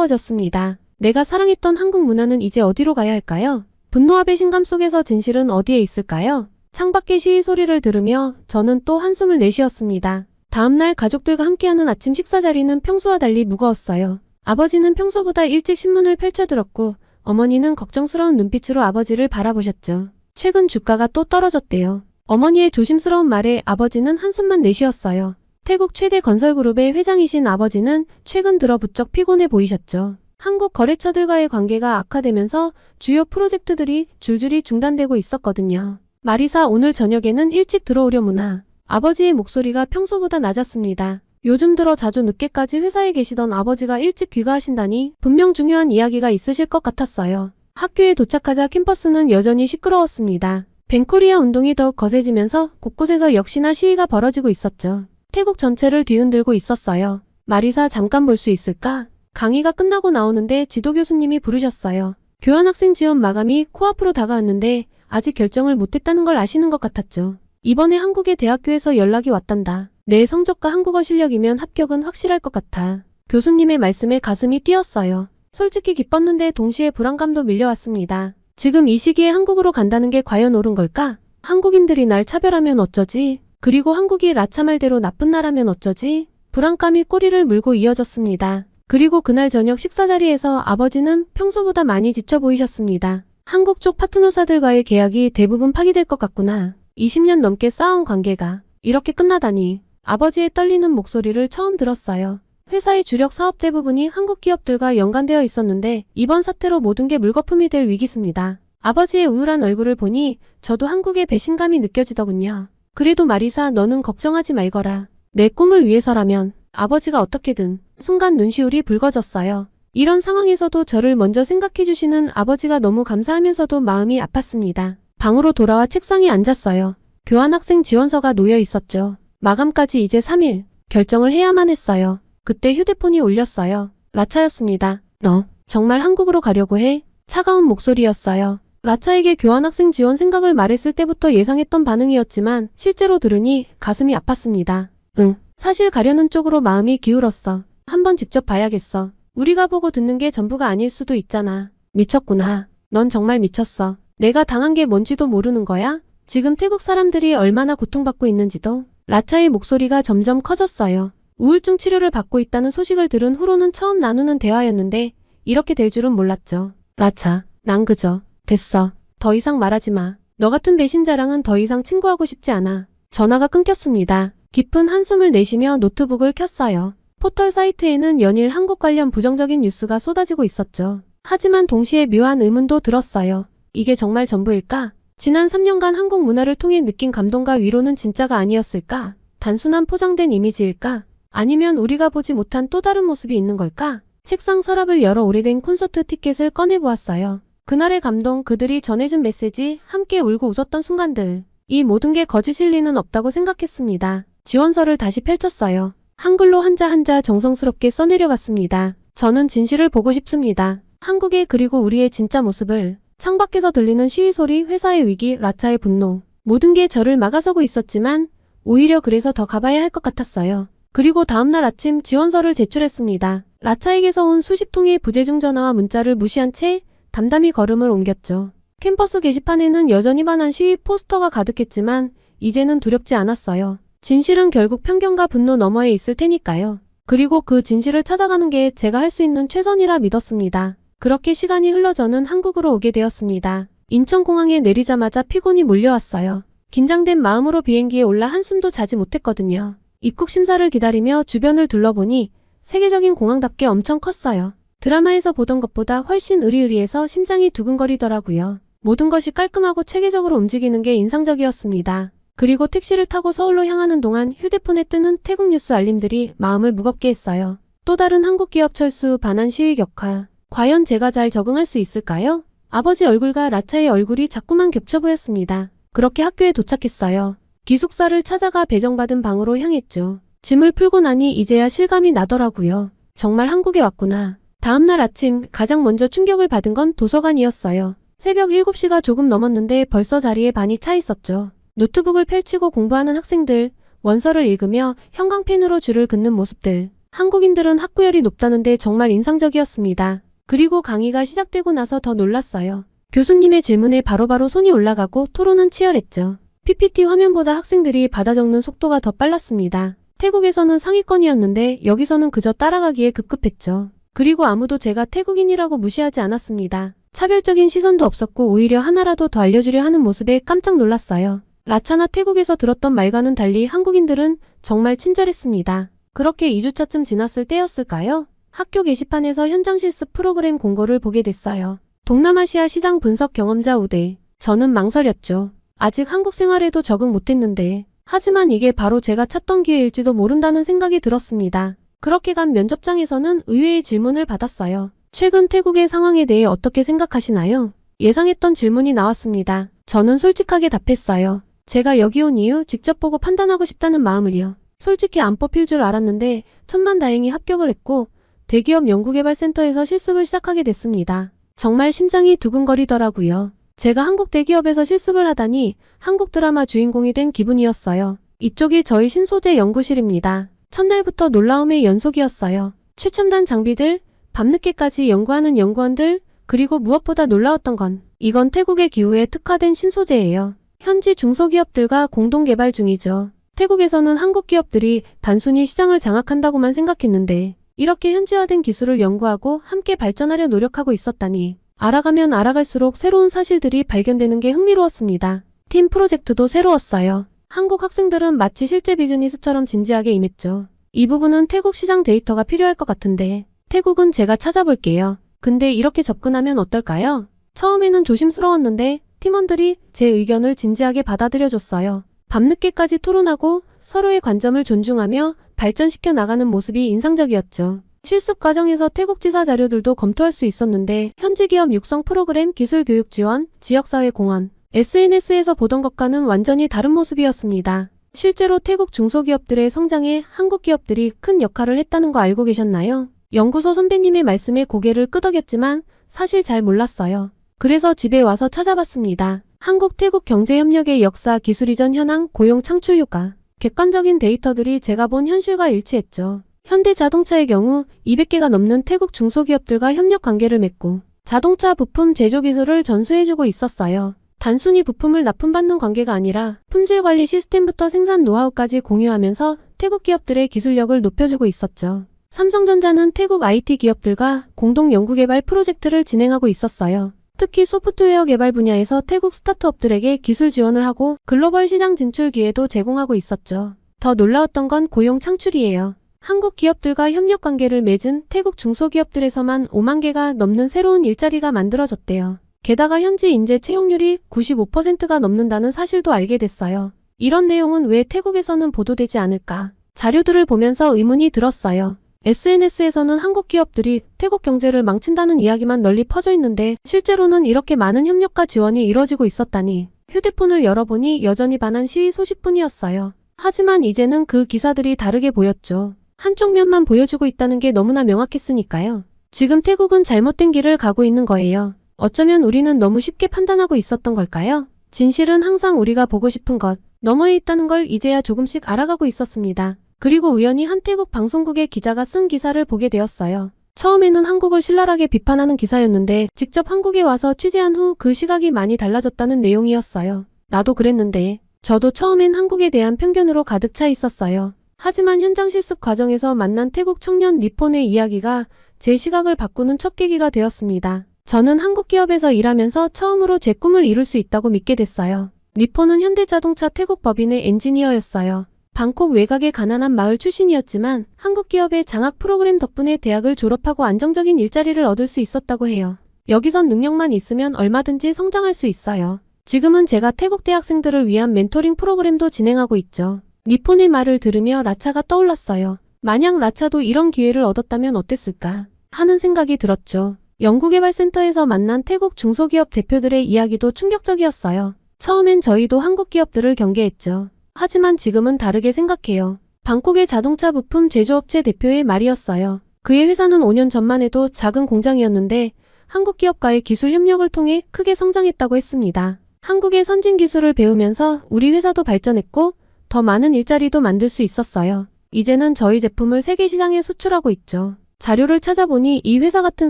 혼란스러워졌습니다. 내가 사랑했던 한국 문화는 이제 어디로 가야 할까요? 분노와 배신감 속에서 진실은 어디에 있을까요? 창밖의 시위 소리를 들으며 저는 또 한숨을 내쉬었습니다. 다음날 가족들과 함께하는 아침 식사 자리는 평소와 달리 무거웠어요. 아버지는 평소보다 일찍 신문을 펼쳐들었고 어머니는 걱정스러운 눈빛으로 아버지를 바라보셨죠. 최근 주가가 또 떨어졌대요. 어머니의 조심스러운 말에 아버지는 한숨만 내쉬었어요. 태국 최대 건설그룹의 회장이신 아버지는 최근 들어 부쩍 피곤해 보이셨죠. 한국 거래처들과의 관계가 악화되면서 주요 프로젝트들이 줄줄이 중단되고 있었거든요. 마리사, 오늘 저녁에는 일찍 들어오려무나. 아버지의 목소리가 평소보다 낮았습니다. 요즘 들어 자주 늦게까지 회사에 계시던 아버지가 일찍 귀가하신다니 분명 중요한 이야기가 있으실 것 같았어요. 학교에 도착하자 캠퍼스는 여전히 시끄러웠습니다. 벤코리아 운동이 더욱 거세지면서 곳곳에서 역시나 시위가 벌어지고 있었죠. 태국 전체를 뒤흔들고 있었어요. 마리사, 잠깐 볼 수 있을까? 강의가 끝나고 나오는데 지도 교수님이 부르셨어요. 교환학생 지원 마감이 코앞으로 다가왔는데 아직 결정을 못했다는 걸 아시는 것 같았죠. 이번에 한국의 대학교에서 연락이 왔단다. 내 성적과 한국어 실력이면 합격은 확실할 것 같아. 교수님의 말씀에 가슴이 뛰었어요. 솔직히 기뻤는데 동시에 불안감도 밀려왔습니다. 지금 이 시기에 한국으로 간다는 게 과연 옳은 걸까? 한국인들이 날 차별하면 어쩌지? 그리고 한국이 라차 말대로 나쁜 나라면 어쩌지? 불안감이 꼬리를 물고 이어졌습니다. 그리고 그날 저녁 식사 자리에서 아버지는 평소보다 많이 지쳐 보이셨습니다. 한국 쪽 파트너사들과의 계약이 대부분 파기될 것 같구나. 20년 넘게 쌓아온 관계가 이렇게 끝나다니. 아버지의 떨리는 목소리를 처음 들었어요. 회사의 주력 사업 대부분이 한국 기업들과 연관되어 있었는데 이번 사태로 모든 게 물거품이 될 위기습니다. 아버지의 우울한 얼굴을 보니 저도 한국의 배신감이 느껴지더군요. 그래도 마리사, 너는 걱정하지 말거라. 내 꿈을 위해서라면. 아버지가 어떻게든. 순간 눈시울이 붉어졌어요. 이런 상황에서도 저를 먼저 생각해주시는 아버지가 너무 감사하면서도 마음이 아팠습니다. 방으로 돌아와 책상에 앉았어요. 교환학생 지원서가 놓여 있었죠. 마감까지 이제 3일. 결정을 해야만 했어요. 그때 휴대폰이 울렸어요. 라차였습니다. 너 정말 한국으로 가려고 해? 차가운 목소리였어요. 라차에게 교환학생 지원 생각을 말했을 때부터 예상했던 반응이었지만 실제로 들으니 가슴이 아팠습니다. 응, 사실 가려는 쪽으로 마음이 기울었어. 한번 직접 봐야겠어. 우리가 보고 듣는 게 전부가 아닐 수도 있잖아. 미쳤구나. 넌 정말 미쳤어. 내가 당한 게 뭔지도 모르는 거야? 지금 태국 사람들이 얼마나 고통받고 있는지도. 라차의 목소리가 점점 커졌어요. 우울증 치료를 받고 있다는 소식을 들은 후로는 처음 나누는 대화였는데 이렇게 될 줄은 몰랐죠. 라차, 난 그저 됐어. 더 이상 말하지 마. 너 같은 배신자랑은 더 이상 친구하고 싶지 않아. 전화가 끊겼습니다. 깊은 한숨을 내쉬며 노트북을 켰어요. 포털 사이트에는 연일 한국 관련 부정적인 뉴스가 쏟아지고 있었죠. 하지만 동시에 묘한 의문도 들었어요. 이게 정말 전부일까? 지난 3년간 한국 문화를 통해 느낀 감동과 위로는 진짜가 아니었을까? 단순한 포장된 이미지일까? 아니면 우리가 보지 못한 또 다른 모습이 있는 걸까? 책상 서랍을 열어 오래된 콘서트 티켓을 꺼내보았어요. 그날의 감동, 그들이 전해준 메시지, 함께 울고 웃었던 순간들. 이 모든 게 거짓일 리는 없다고 생각했습니다. 지원서를 다시 펼쳤어요. 한글로 한자 한자 정성스럽게 써내려갔습니다. 저는 진실을 보고 싶습니다. 한국의 그리고 우리의 진짜 모습을. 창밖에서 들리는 시위 소리, 회사의 위기, 라차의 분노. 모든 게 저를 막아서고 있었지만 오히려 그래서 더 가봐야 할 것 같았어요. 그리고 다음날 아침 지원서를 제출했습니다. 라차에게서 온 수십 통의 부재중 전화와 문자를 무시한 채 담담히 걸음을 옮겼죠. 캠퍼스 게시판에는 여전히 반한 시위 포스터가 가득했지만 이제는 두렵지 않았어요. 진실은 결국 편견과 분노 너머에 있을 테니까요. 그리고 그 진실을 찾아가는 게 제가 할 수 있는 최선이라 믿었습니다. 그렇게 시간이 흘러 저는 한국으로 오게 되었습니다. 인천공항에 내리자마자 피곤이 몰려왔어요. 긴장된 마음으로 비행기에 올라 한숨도 자지 못했거든요. 입국 심사를 기다리며 주변을 둘러보니 세계적인 공항답게 엄청 컸어요. 드라마에서 보던 것보다 훨씬 으리으리해서 심장이 두근거리더라고요. 모든 것이 깔끔하고 체계적으로 움직이는 게 인상적이었습니다. 그리고 택시를 타고 서울로 향하는 동안 휴대폰에 뜨는 태국 뉴스 알림들이 마음을 무겁게 했어요. 또 다른 한국 기업 철수 반환 시위 격화. 과연 제가 잘 적응할 수 있을까요? 아버지 얼굴과 라차의 얼굴이 자꾸만 겹쳐 보였습니다. 그렇게 학교에 도착했어요. 기숙사를 찾아가 배정받은 방으로 향했죠. 짐을 풀고 나니 이제야 실감이 나더라고요. 정말 한국에 왔구나. 다음날 아침 가장 먼저 충격을 받은 건 도서관이었어요. 새벽 7시가 조금 넘었는데 벌써 자리에 반이 차 있었죠. 노트북을 펼치고 공부하는 학생들, 원서를 읽으며 형광펜으로 줄을 긋는 모습들. 한국인들은 학구열이 높다는데 정말 인상적이었습니다. 그리고 강의가 시작되고 나서 더 놀랐어요. 교수님의 질문에 바로바로 손이 올라가고 토론은 치열했죠. PPT 화면보다 학생들이 받아 적는 속도가 더 빨랐습니다. 태국에서는 상위권이었는데 여기서는 그저 따라가기에 급급했죠. 그리고 아무도 제가 태국인이라고 무시하지 않았습니다. 차별적인 시선도 없었고 오히려 하나라도 더 알려주려 하는 모습에 깜짝 놀랐어요. 라차나 태국에서 들었던 말과는 달리 한국인들은 정말 친절했습니다. 그렇게 2주차쯤 지났을 때였을까요? 학교 게시판에서 현장 실습 프로그램 공고를 보게 됐어요. 동남아시아 시장 분석 경험자 우대. 저는 망설였죠. 아직 한국 생활에도 적응 못했는데. 하지만 이게 바로 제가 찾던 기회일지도 모른다는 생각이 들었습니다. 그렇게 간 면접장에서는 의외의 질문을 받았어요. 최근 태국의 상황에 대해 어떻게 생각하시나요? 예상했던 질문이 나왔습니다. 저는 솔직하게 답했어요. 제가 여기 온 이유 직접 보고 판단하고 싶다는 마음을요. 솔직히 안 뽑힐 줄 알았는데 천만다행히 합격을 했고 대기업 연구개발센터에서 실습을 시작하게 됐습니다. 정말 심장이 두근거리더라고요. 제가 한국 대기업에서 실습을 하다니 한국 드라마 주인공이 된 기분이었어요. 이쪽이 저희 신소재 연구실입니다. 첫날부터 놀라움의 연속이었어요. 최첨단 장비들, 밤늦게까지 연구하는 연구원들, 그리고 무엇보다 놀라웠던 건 이건 태국의 기후에 특화된 신소재예요. 현지 중소기업들과 공동 개발 중이죠. 태국에서는 한국 기업들이 단순히 시장을 장악한다고만 생각했는데 이렇게 현지화된 기술을 연구하고 함께 발전하려 노력하고 있었다니 알아가면 알아갈수록 새로운 사실들이 발견되는 게 흥미로웠습니다. 팀 프로젝트도 새로웠어요. 한국 학생들은 마치 실제 비즈니스처럼 진지하게 임했죠. 이 부분은 태국 시장 데이터가 필요할 것 같은데 태국은 제가 찾아볼게요. 근데 이렇게 접근하면 어떨까요? 처음에는 조심스러웠는데 팀원들이 제 의견을 진지하게 받아들여줬어요. 밤늦게까지 토론하고 서로의 관점을 존중하며 발전시켜 나가는 모습이 인상적이었죠. 실습 과정에서 태국지사 자료들도 검토할 수 있었는데 현지 기업 육성 프로그램, 기술 교육 지원, 지역사회 공헌, SNS에서 보던 것과는 완전히 다른 모습이었습니다. 실제로 태국 중소기업들의 성장에 한국 기업들이 큰 역할을 했다는 거 알고 계셨나요? 연구소 선배님의 말씀에 고개를 끄덕였지만 사실 잘 몰랐어요. 그래서 집에 와서 찾아봤습니다. 한국-태국 경제협력의 역사, 기술 이전 현황, 고용 창출 효과. 객관적인 데이터들이 제가 본 현실과 일치했죠. 현대자동차의 경우 200개가 넘는 태국 중소기업들과 협력 관계를 맺고 자동차 부품 제조 기술을 전수해주고 있었어요. 단순히 부품을 납품받는 관계가 아니라 품질 관리 시스템부터 생산 노하우까지 공유하면서 태국 기업들의 기술력을 높여주고 있었죠. 삼성전자는 태국 IT 기업들과 공동 연구개발 프로젝트를 진행하고 있었어요. 특히 소프트웨어 개발 분야에서 태국 스타트업들에게 기술 지원을 하고 글로벌 시장 진출 기회도 제공하고 있었죠. 더 놀라웠던 건 고용 창출이에요. 한국 기업들과 협력 관계를 맺은 태국 중소기업들에서만 5만 개가 넘는 새로운 일자리가 만들어졌대요. 게다가 현지 인재 채용률이 95%가 넘는다는 사실도 알게 됐어요. 이런 내용은 왜 태국에서는 보도되지 않을까? 자료들을 보면서 의문이 들었어요. SNS에서는 한국 기업들이 태국 경제를 망친다는 이야기만 널리 퍼져 있는데 실제로는 이렇게 많은 협력과 지원이 이뤄지고 있었다니. 휴대폰을 열어보니 여전히 반한 시위 소식뿐이었어요. 하지만 이제는 그 기사들이 다르게 보였죠. 한쪽 면만 보여주고 있다는 게 너무나 명확했으니까요. 지금 태국은 잘못된 길을 가고 있는 거예요. 어쩌면 우리는 너무 쉽게 판단하고 있었던 걸까요? 진실은 항상 우리가 보고 싶은 것, 너머에 있다는 걸 이제야 조금씩 알아가고 있었습니다. 그리고 우연히 한 태국 방송국의 기자가 쓴 기사를 보게 되었어요. 처음에는 한국을 신랄하게 비판하는 기사였는데 직접 한국에 와서 취재한 후 그 시각이 많이 달라졌다는 내용이었어요. 나도 그랬는데 저도 처음엔 한국에 대한 편견으로 가득 차 있었어요. 하지만 현장 실습 과정에서 만난 태국 청년 니폰의 이야기가 제 시각을 바꾸는 첫 계기가 되었습니다. 저는 한국 기업에서 일하면서 처음으로 제 꿈을 이룰 수 있다고 믿게 됐어요. 니폰은 현대자동차 태국 법인의 엔지니어였어요. 방콕 외곽의 가난한 마을 출신이었지만 한국 기업의 장학 프로그램 덕분에 대학을 졸업하고 안정적인 일자리를 얻을 수 있었다고 해요. 여기선 능력만 있으면 얼마든지 성장할 수 있어요. 지금은 제가 태국 대학생들을 위한 멘토링 프로그램도 진행하고 있죠. 니폰의 말을 들으며 라차가 떠올랐어요. 만약 라차도 이런 기회를 얻었다면 어땠을까 하는 생각이 들었죠. 연구개발센터에서 만난 태국 중소기업 대표들의 이야기도 충격적이었어요. 처음엔 저희도 한국 기업들을 경계했죠. 하지만 지금은 다르게 생각해요. 방콕의 자동차 부품 제조업체 대표의 말이었어요. 그의 회사는 5년 전만 해도 작은 공장이었는데 한국 기업과의 기술 협력을 통해 크게 성장했다고 했습니다. 한국의 선진 기술을 배우면서 우리 회사도 발전했고 더 많은 일자리도 만들 수 있었어요. 이제는 저희 제품을 세계 시장에 수출하고 있죠. 자료를 찾아보니 이 회사 같은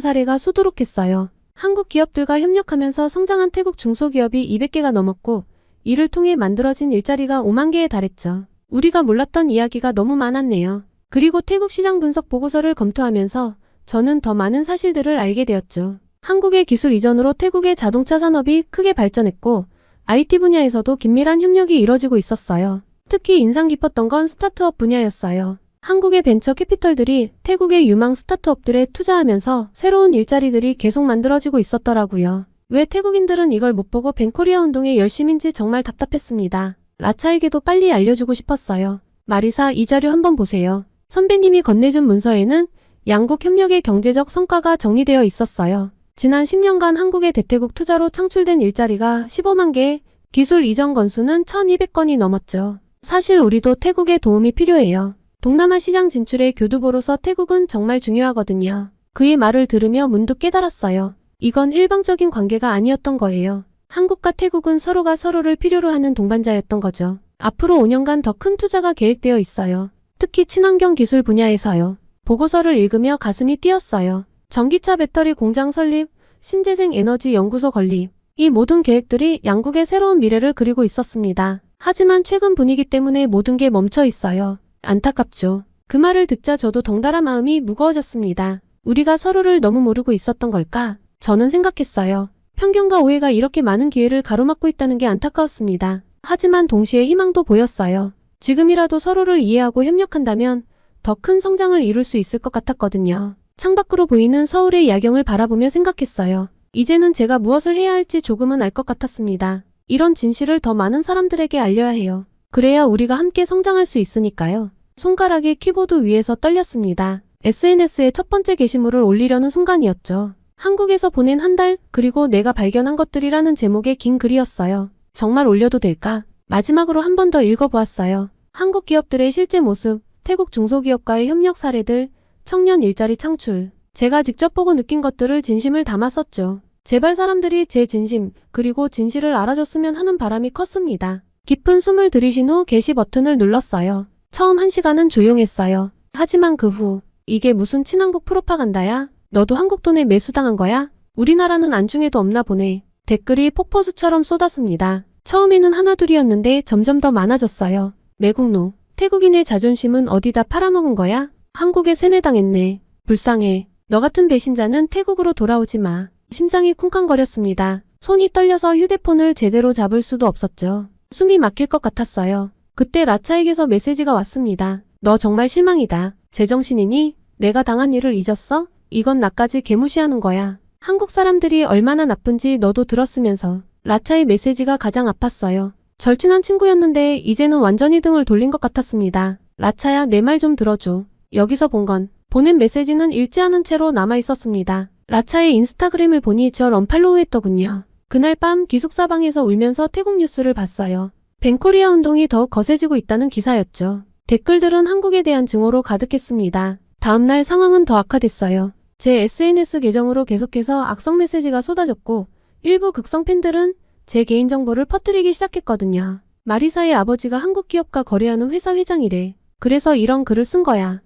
사례가 수두룩했어요. 한국 기업들과 협력하면서 성장한 태국 중소기업이 200개가 넘었고 이를 통해 만들어진 일자리가 5만 개에 달했죠. 우리가 몰랐던 이야기가 너무 많았네요. 그리고 태국 시장 분석 보고서를 검토하면서 저는 더 많은 사실들을 알게 되었죠. 한국의 기술 이전으로 태국의 자동차 산업이 크게 발전했고 IT 분야에서도 긴밀한 협력이 이뤄지고 있었어요. 특히 인상 깊었던 건 스타트업 분야였어요. 한국의 벤처 캐피털들이 태국의 유망 스타트업들에 투자하면서 새로운 일자리들이 계속 만들어지고 있었더라고요. 왜 태국인들은 이걸 못 보고 벤코리아 운동에 열심인지 정말 답답했습니다. 라차에게도 빨리 알려주고 싶었어요. 마리사, 이 자료 한번 보세요. 선배님이 건네준 문서에는 양국 협력의 경제적 성과가 정리되어 있었어요. 지난 10년간 한국의 대태국 투자로 창출된 일자리가 15만 개, 기술 이전 건수는 1200건이 넘었죠. 사실 우리도 태국의 도움이 필요해요. 동남아 시장 진출의 교두보로서 태국은 정말 중요하거든요. 그의 말을 들으며 문득 깨달았어요. 이건 일방적인 관계가 아니었던 거예요. 한국과 태국은 서로가 서로를 필요로 하는 동반자였던 거죠. 앞으로 5년간 더 큰 투자가 계획되어 있어요. 특히 친환경 기술 분야에서요. 보고서를 읽으며 가슴이 뛰었어요. 전기차 배터리 공장 설립, 신재생 에너지 연구소 건립. 이 모든 계획들이 양국의 새로운 미래를 그리고 있었습니다. 하지만 최근 분위기 때문에 모든 게 멈춰 있어요. 안타깝죠. 그 말을 듣자 저도 덩달아 마음이 무거워졌습니다. 우리가 서로를 너무 모르고 있었던 걸까? 저는 생각했어요. 편견과 오해가 이렇게 많은 기회를 가로막고 있다는 게 안타까웠습니다. 하지만 동시에 희망도 보였어요. 지금이라도 서로를 이해하고 협력한다면 더 큰 성장을 이룰 수 있을 것 같았거든요. 창밖으로 보이는 서울의 야경을 바라보며 생각했어요. 이제는 제가 무엇을 해야 할지 조금은 알 것 같았습니다. 이런 진실을 더 많은 사람들에게 알려야 해요. 그래야 우리가 함께 성장할 수 있으니까요. 손가락이 키보드 위에서 떨렸습니다. SNS에 첫 번째 게시물을 올리려는 순간이었죠. 한국에서 보낸 한 달, 그리고 내가 발견한 것들이라는 제목의 긴 글이었어요. 정말 올려도 될까? 마지막으로 한 번 더 읽어보았어요. 한국 기업들의 실제 모습, 태국 중소기업과의 협력 사례들, 청년 일자리 창출. 제가 직접 보고 느낀 것들을 진심을 담아 썼죠. 제발 사람들이 제 진심, 그리고 진실을 알아줬으면 하는 바람이 컸습니다. 깊은 숨을 들이신 후 게시 버튼을 눌렀어요. 처음 1시간은 조용했어요. 하지만 그 후, 이게 무슨 친한국 프로파간다야? 너도 한국 돈에 매수당한 거야? 우리나라는 안중에도 없나 보네. 댓글이 폭포수처럼 쏟았습니다. 처음에는 하나둘이었는데 점점 더 많아졌어요. 매국노. 태국인의 자존심은 어디다 팔아먹은 거야? 한국에 세뇌당했네. 불쌍해. 너 같은 배신자는 태국으로 돌아오지 마. 심장이 쿵쾅거렸습니다. 손이 떨려서 휴대폰을 제대로 잡을 수도 없었죠. 숨이 막힐 것 같았어요. 그때 라차에게서 메시지가 왔습니다. 너 정말 실망이다. 제정신이니? 내가 당한 일을 잊었어? 이건 나까지 개무시하는 거야. 한국 사람들이 얼마나 나쁜지 너도 들었으면서. 라차의 메시지가 가장 아팠어요. 절친한 친구였는데 이제는 완전히 등을 돌린 것 같았습니다. 라차야, 내 말 좀 들어줘. 여기서 본 건 보낸 메시지는 읽지 않은 채로 남아 있었습니다. 라차의 인스타그램을 보니 절 언팔로우했더군요. 그날 밤 기숙사방에서 울면서 태국 뉴스를 봤어요. 벤코리아 운동이 더욱 거세지고 있다는 기사였죠. 댓글들은 한국에 대한 증오로 가득했습니다. 다음날 상황은 더 악화됐어요. 제 SNS 계정으로 계속해서 악성 메시지가 쏟아졌고 일부 극성 팬들은 제 개인정보를 퍼뜨리기 시작했거든요. 마리사의 아버지가 한국 기업과 거래하는 회사 회장이래. 그래서 이런 글을 쓴 거야.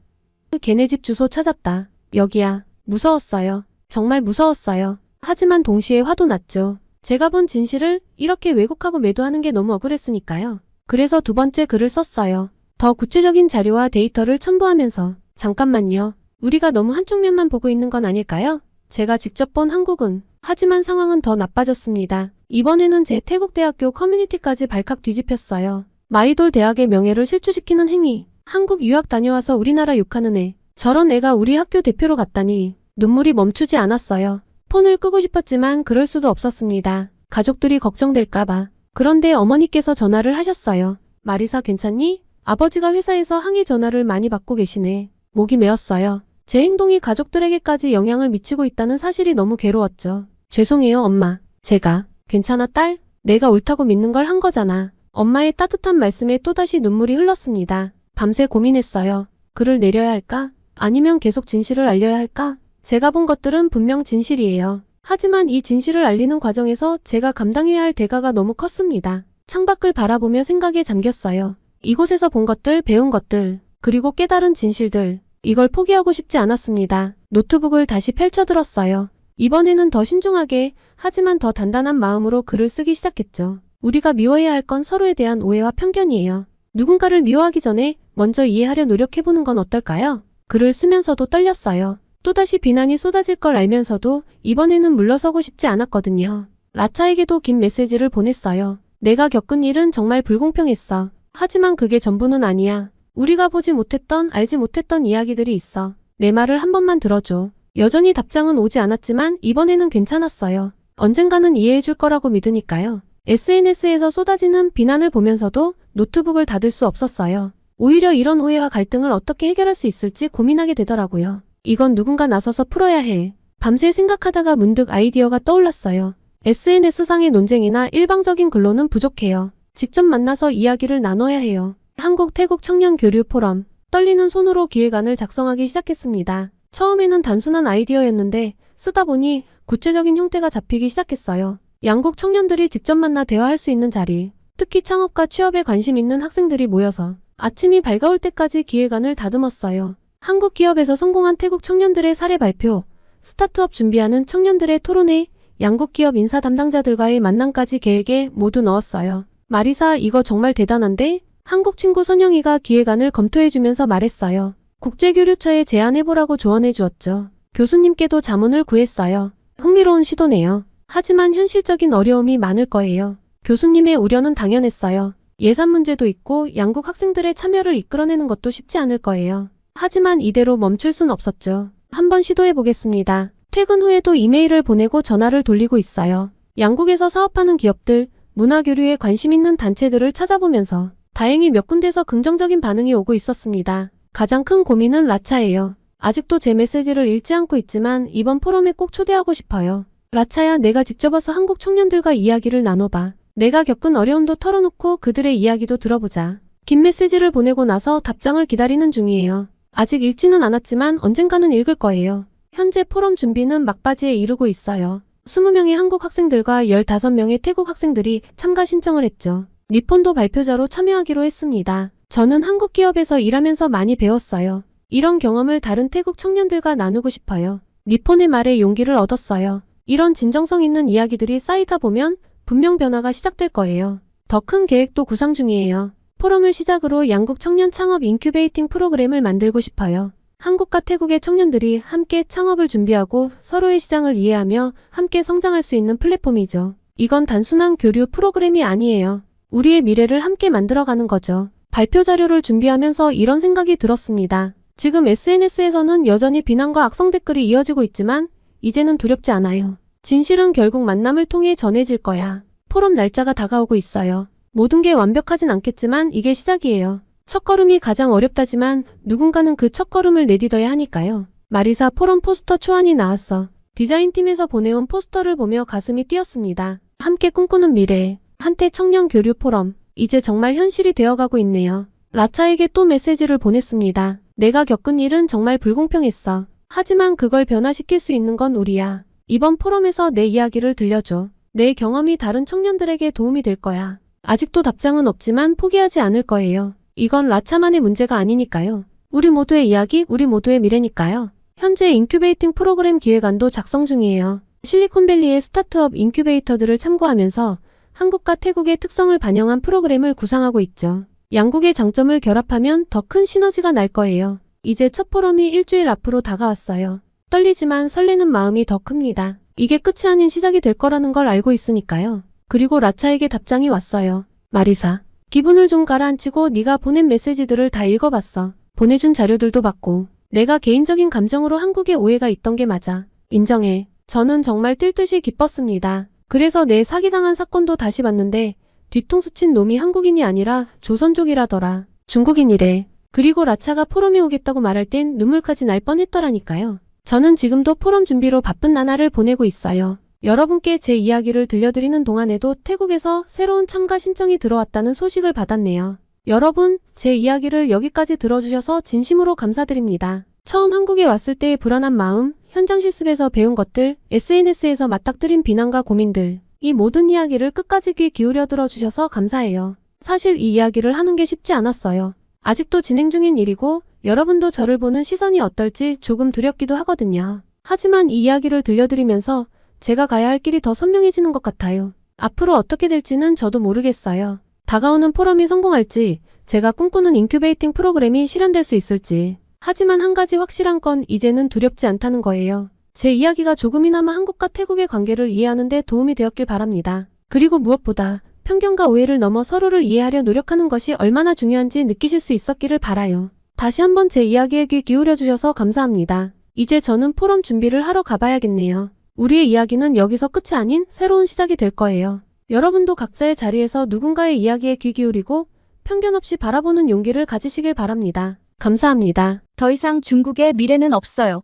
걔네 집 주소 찾았다. 여기야. 무서웠어요. 정말 무서웠어요. 하지만 동시에 화도 났죠. 제가 본 진실을 이렇게 왜곡하고 매도하는 게 너무 억울했으니까요. 그래서 두 번째 글을 썼어요. 더 구체적인 자료와 데이터를 첨부하면서 잠깐만요. 우리가 너무 한쪽 면만 보고 있는 건 아닐까요? 제가 직접 본 한국은 하지만 상황은 더 나빠졌습니다. 이번에는 제 태국대학교 커뮤니티까지 발칵 뒤집혔어요. 마이돌 대학의 명예를 실추시키는 행위. 한국 유학 다녀와서 우리나라 욕하는 애. 저런 애가 우리 학교 대표로 갔다니. 눈물이 멈추지 않았어요. 폰을 끄고 싶었지만 그럴 수도 없었습니다. 가족들이 걱정될까봐. 그런데 어머니께서 전화를 하셨어요. 마리사 괜찮니? 아버지가 회사에서 항의 전화를 많이 받고 계시네. 목이 메었어요. 제 행동이 가족들에게까지 영향을 미치고 있다는 사실이 너무 괴로웠죠. 죄송해요, 엄마. 제가. 괜찮아, 딸? 내가 옳다고 믿는 걸 한 거잖아. 엄마의 따뜻한 말씀에 또다시 눈물이 흘렀습니다. 밤새 고민했어요. 글을 내려야 할까? 아니면 계속 진실을 알려야 할까? 제가 본 것들은 분명 진실이에요. 하지만 이 진실을 알리는 과정에서 제가 감당해야 할 대가가 너무 컸습니다. 창밖을 바라보며 생각에 잠겼어요. 이곳에서 본 것들, 배운 것들, 그리고 깨달은 진실들. 이걸 포기하고 싶지 않았습니다. 노트북을 다시 펼쳐들었어요. 이번에는 더 신중하게, 하지만 더 단단한 마음으로 글을 쓰기 시작했죠. 우리가 미워해야 할 건 서로에 대한 오해와 편견이에요. 누군가를 미워하기 전에 먼저 이해하려 노력해보는 건 어떨까요? 글을 쓰면서도 떨렸어요. 또다시 비난이 쏟아질 걸 알면서도 이번에는 물러서고 싶지 않았거든요. 라차에게도 긴 메시지를 보냈어요. 내가 겪은 일은 정말 불공평했어. 하지만 그게 전부는 아니야. 우리가 보지 못했던, 알지 못했던 이야기들이 있어. 내 말을 한 번만 들어줘. 여전히 답장은 오지 않았지만 이번에는 괜찮았어요. 언젠가는 이해해줄 거라고 믿으니까요. SNS에서 쏟아지는 비난을 보면서도 노트북을 닫을 수 없었어요. 오히려 이런 오해와 갈등을 어떻게 해결할 수 있을지 고민하게 되더라고요. 이건 누군가 나서서 풀어야 해. 밤새 생각하다가 문득 아이디어가 떠올랐어요. SNS상의 논쟁이나 일방적인 글로는 부족해요. 직접 만나서 이야기를 나눠야 해요. 한국 태국 청년 교류 포럼. 떨리는 손으로 기획안을 작성하기 시작했습니다. 처음에는 단순한 아이디어였는데 쓰다 보니 구체적인 형태가 잡히기 시작했어요. 양국 청년들이 직접 만나 대화할 수 있는 자리, 특히 창업과 취업에 관심 있는 학생들이 모여서 아침이 밝아올 때까지 기획안을 다듬었어요. 한국 기업에서 성공한 태국 청년들의 사례 발표, 스타트업 준비하는 청년들의 토론회, 양국 기업 인사 담당자들과의 만남까지 계획에 모두 넣었어요. 마리사, 이거 정말 대단한데? 한국 친구 선영이가 기획안을 검토해주면서 말했어요. 국제교류처에 제안해보라고 조언해 주었죠. 교수님께도 자문을 구했어요. 흥미로운 시도네요. 하지만 현실적인 어려움이 많을 거예요. 교수님의 우려는 당연했어요. 예산 문제도 있고 양국 학생들의 참여를 이끌어내는 것도 쉽지 않을 거예요. 하지만 이대로 멈출 순 없었죠. 한번 시도해보겠습니다. 퇴근 후에도 이메일을 보내고 전화를 돌리고 있어요. 양국에서 사업하는 기업들, 문화교류에 관심 있는 단체들을 찾아보면서 다행히 몇 군데서 긍정적인 반응이 오고 있었습니다. 가장 큰 고민은 라차예요. 아직도 제 메시지를 읽지 않고 있지만 이번 포럼에 꼭 초대하고 싶어요. 라차야, 내가 직접 와서 한국 청년들과 이야기를 나눠봐. 내가 겪은 어려움도 털어놓고 그들의 이야기도 들어보자. 긴 메시지를 보내고 나서 답장을 기다리는 중이에요. 아직 읽지는 않았지만 언젠가는 읽을 거예요. 현재 포럼 준비는 막바지에 이르고 있어요. 20명의 한국 학생들과 15명의 태국 학생들이 참가 신청을 했죠. 니폰도 발표자로 참여하기로 했습니다. 저는 한국 기업에서 일하면서 많이 배웠어요. 이런 경험을 다른 태국 청년들과 나누고 싶어요. 니폰의 말에 용기를 얻었어요. 이런 진정성 있는 이야기들이 쌓이다 보면 분명 변화가 시작될 거예요. 더 큰 계획도 구상 중이에요. 포럼을 시작으로 양국 청년 창업 인큐베이팅 프로그램을 만들고 싶어요. 한국과 태국의 청년들이 함께 창업을 준비하고 서로의 시장을 이해하며 함께 성장할 수 있는 플랫폼이죠. 이건 단순한 교류 프로그램이 아니에요. 우리의 미래를 함께 만들어가는 거죠. 발표 자료를 준비하면서 이런 생각이 들었습니다. 지금 SNS에서는 여전히 비난과 악성 댓글이 이어지고 있지만 이제는 두렵지 않아요. 진실은 결국 만남을 통해 전해질 거야. 포럼 날짜가 다가오고 있어요. 모든 게 완벽하진 않겠지만 이게 시작이에요. 첫걸음이 가장 어렵다지만 누군가는 그 첫걸음을 내딛어야 하니까요. 마리사 포럼 포스터 초안이 나왔어. 디자인팀에서 보내온 포스터를 보며 가슴이 뛰었습니다. 함께 꿈꾸는 미래, 한태 청년 교류 포럼. 이제 정말 현실이 되어가고 있네요. 라차에게 또 메시지를 보냈습니다. 내가 겪은 일은 정말 불공평했어. 하지만 그걸 변화시킬 수 있는 건 우리야. 이번 포럼에서 내 이야기를 들려줘. 내 경험이 다른 청년들에게 도움이 될 거야. 아직도 답장은 없지만 포기하지 않을 거예요. 이건 라차만의 문제가 아니니까요. 우리 모두의 이야기, 우리 모두의 미래니까요. 현재 인큐베이팅 프로그램 기획안도 작성 중이에요. 실리콘밸리의 스타트업 인큐베이터들을 참고하면서 한국과 태국의 특성을 반영한 프로그램을 구상하고 있죠. 양국의 장점을 결합하면 더 큰 시너지가 날 거예요. 이제 첫 포럼이 일주일 앞으로 다가왔어요. 떨리지만 설레는 마음이 더 큽니다. 이게 끝이 아닌 시작이 될 거라는 걸 알고 있으니까요. 그리고 라차에게 답장이 왔어요. 마리사, 기분을 좀 가라앉히고 네가 보낸 메시지들을 다 읽어봤어. 보내준 자료들도 봤고 내가 개인적인 감정으로 한국에 오해가 있던 게 맞아. 인정해. 저는 정말 뛸 듯이 기뻤습니다. 그래서 내 사기당한 사건도 다시 봤는데 뒤통수 친 놈이 한국인이 아니라 조선족이라더라. 중국인이래. 그리고 라차가 포럼에 오겠다고 말할 땐 눈물까지 날 뻔했더라니까요. 저는 지금도 포럼 준비로 바쁜 나날을 보내고 있어요. 여러분께 제 이야기를 들려드리는 동안에도 태국에서 새로운 참가 신청이 들어왔다는 소식을 받았네요. 여러분, 제 이야기를 여기까지 들어주셔서 진심으로 감사드립니다. 처음 한국에 왔을 때의 불안한 마음, 현장 실습에서 배운 것들, SNS에서 맞닥뜨린 비난과 고민들, 이 모든 이야기를 끝까지 귀 기울여 들어주셔서 감사해요. 사실 이 이야기를 하는 게 쉽지 않았어요. 아직도 진행 중인 일이고 여러분도 저를 보는 시선이 어떨지 조금 두렵기도 하거든요. 하지만 이 이야기를 들려드리면서 제가 가야 할 길이 더 선명해지는 것 같아요. 앞으로 어떻게 될지는 저도 모르겠어요. 다가오는 포럼이 성공할지, 제가 꿈꾸는 인큐베이팅 프로그램이 실현될 수 있을지. 하지만 한 가지 확실한 건 이제는 두렵지 않다는 거예요. 제 이야기가 조금이나마 한국과 태국의 관계를 이해하는 데 도움이 되었길 바랍니다. 그리고 무엇보다 편견과 오해를 넘어 서로를 이해하려 노력하는 것이 얼마나 중요한지 느끼실 수 있었기를 바라요. 다시 한번 제 이야기에 귀 기울여 주셔서 감사합니다. 이제 저는 포럼 준비를 하러 가봐야겠네요. 우리의 이야기는 여기서 끝이 아닌 새로운 시작이 될 거예요. 여러분도 각자의 자리에서 누군가의 이야기에 귀 기울이고 편견 없이 바라보는 용기를 가지시길 바랍니다. 감사합니다. 더 이상 중국의 미래는 없어요.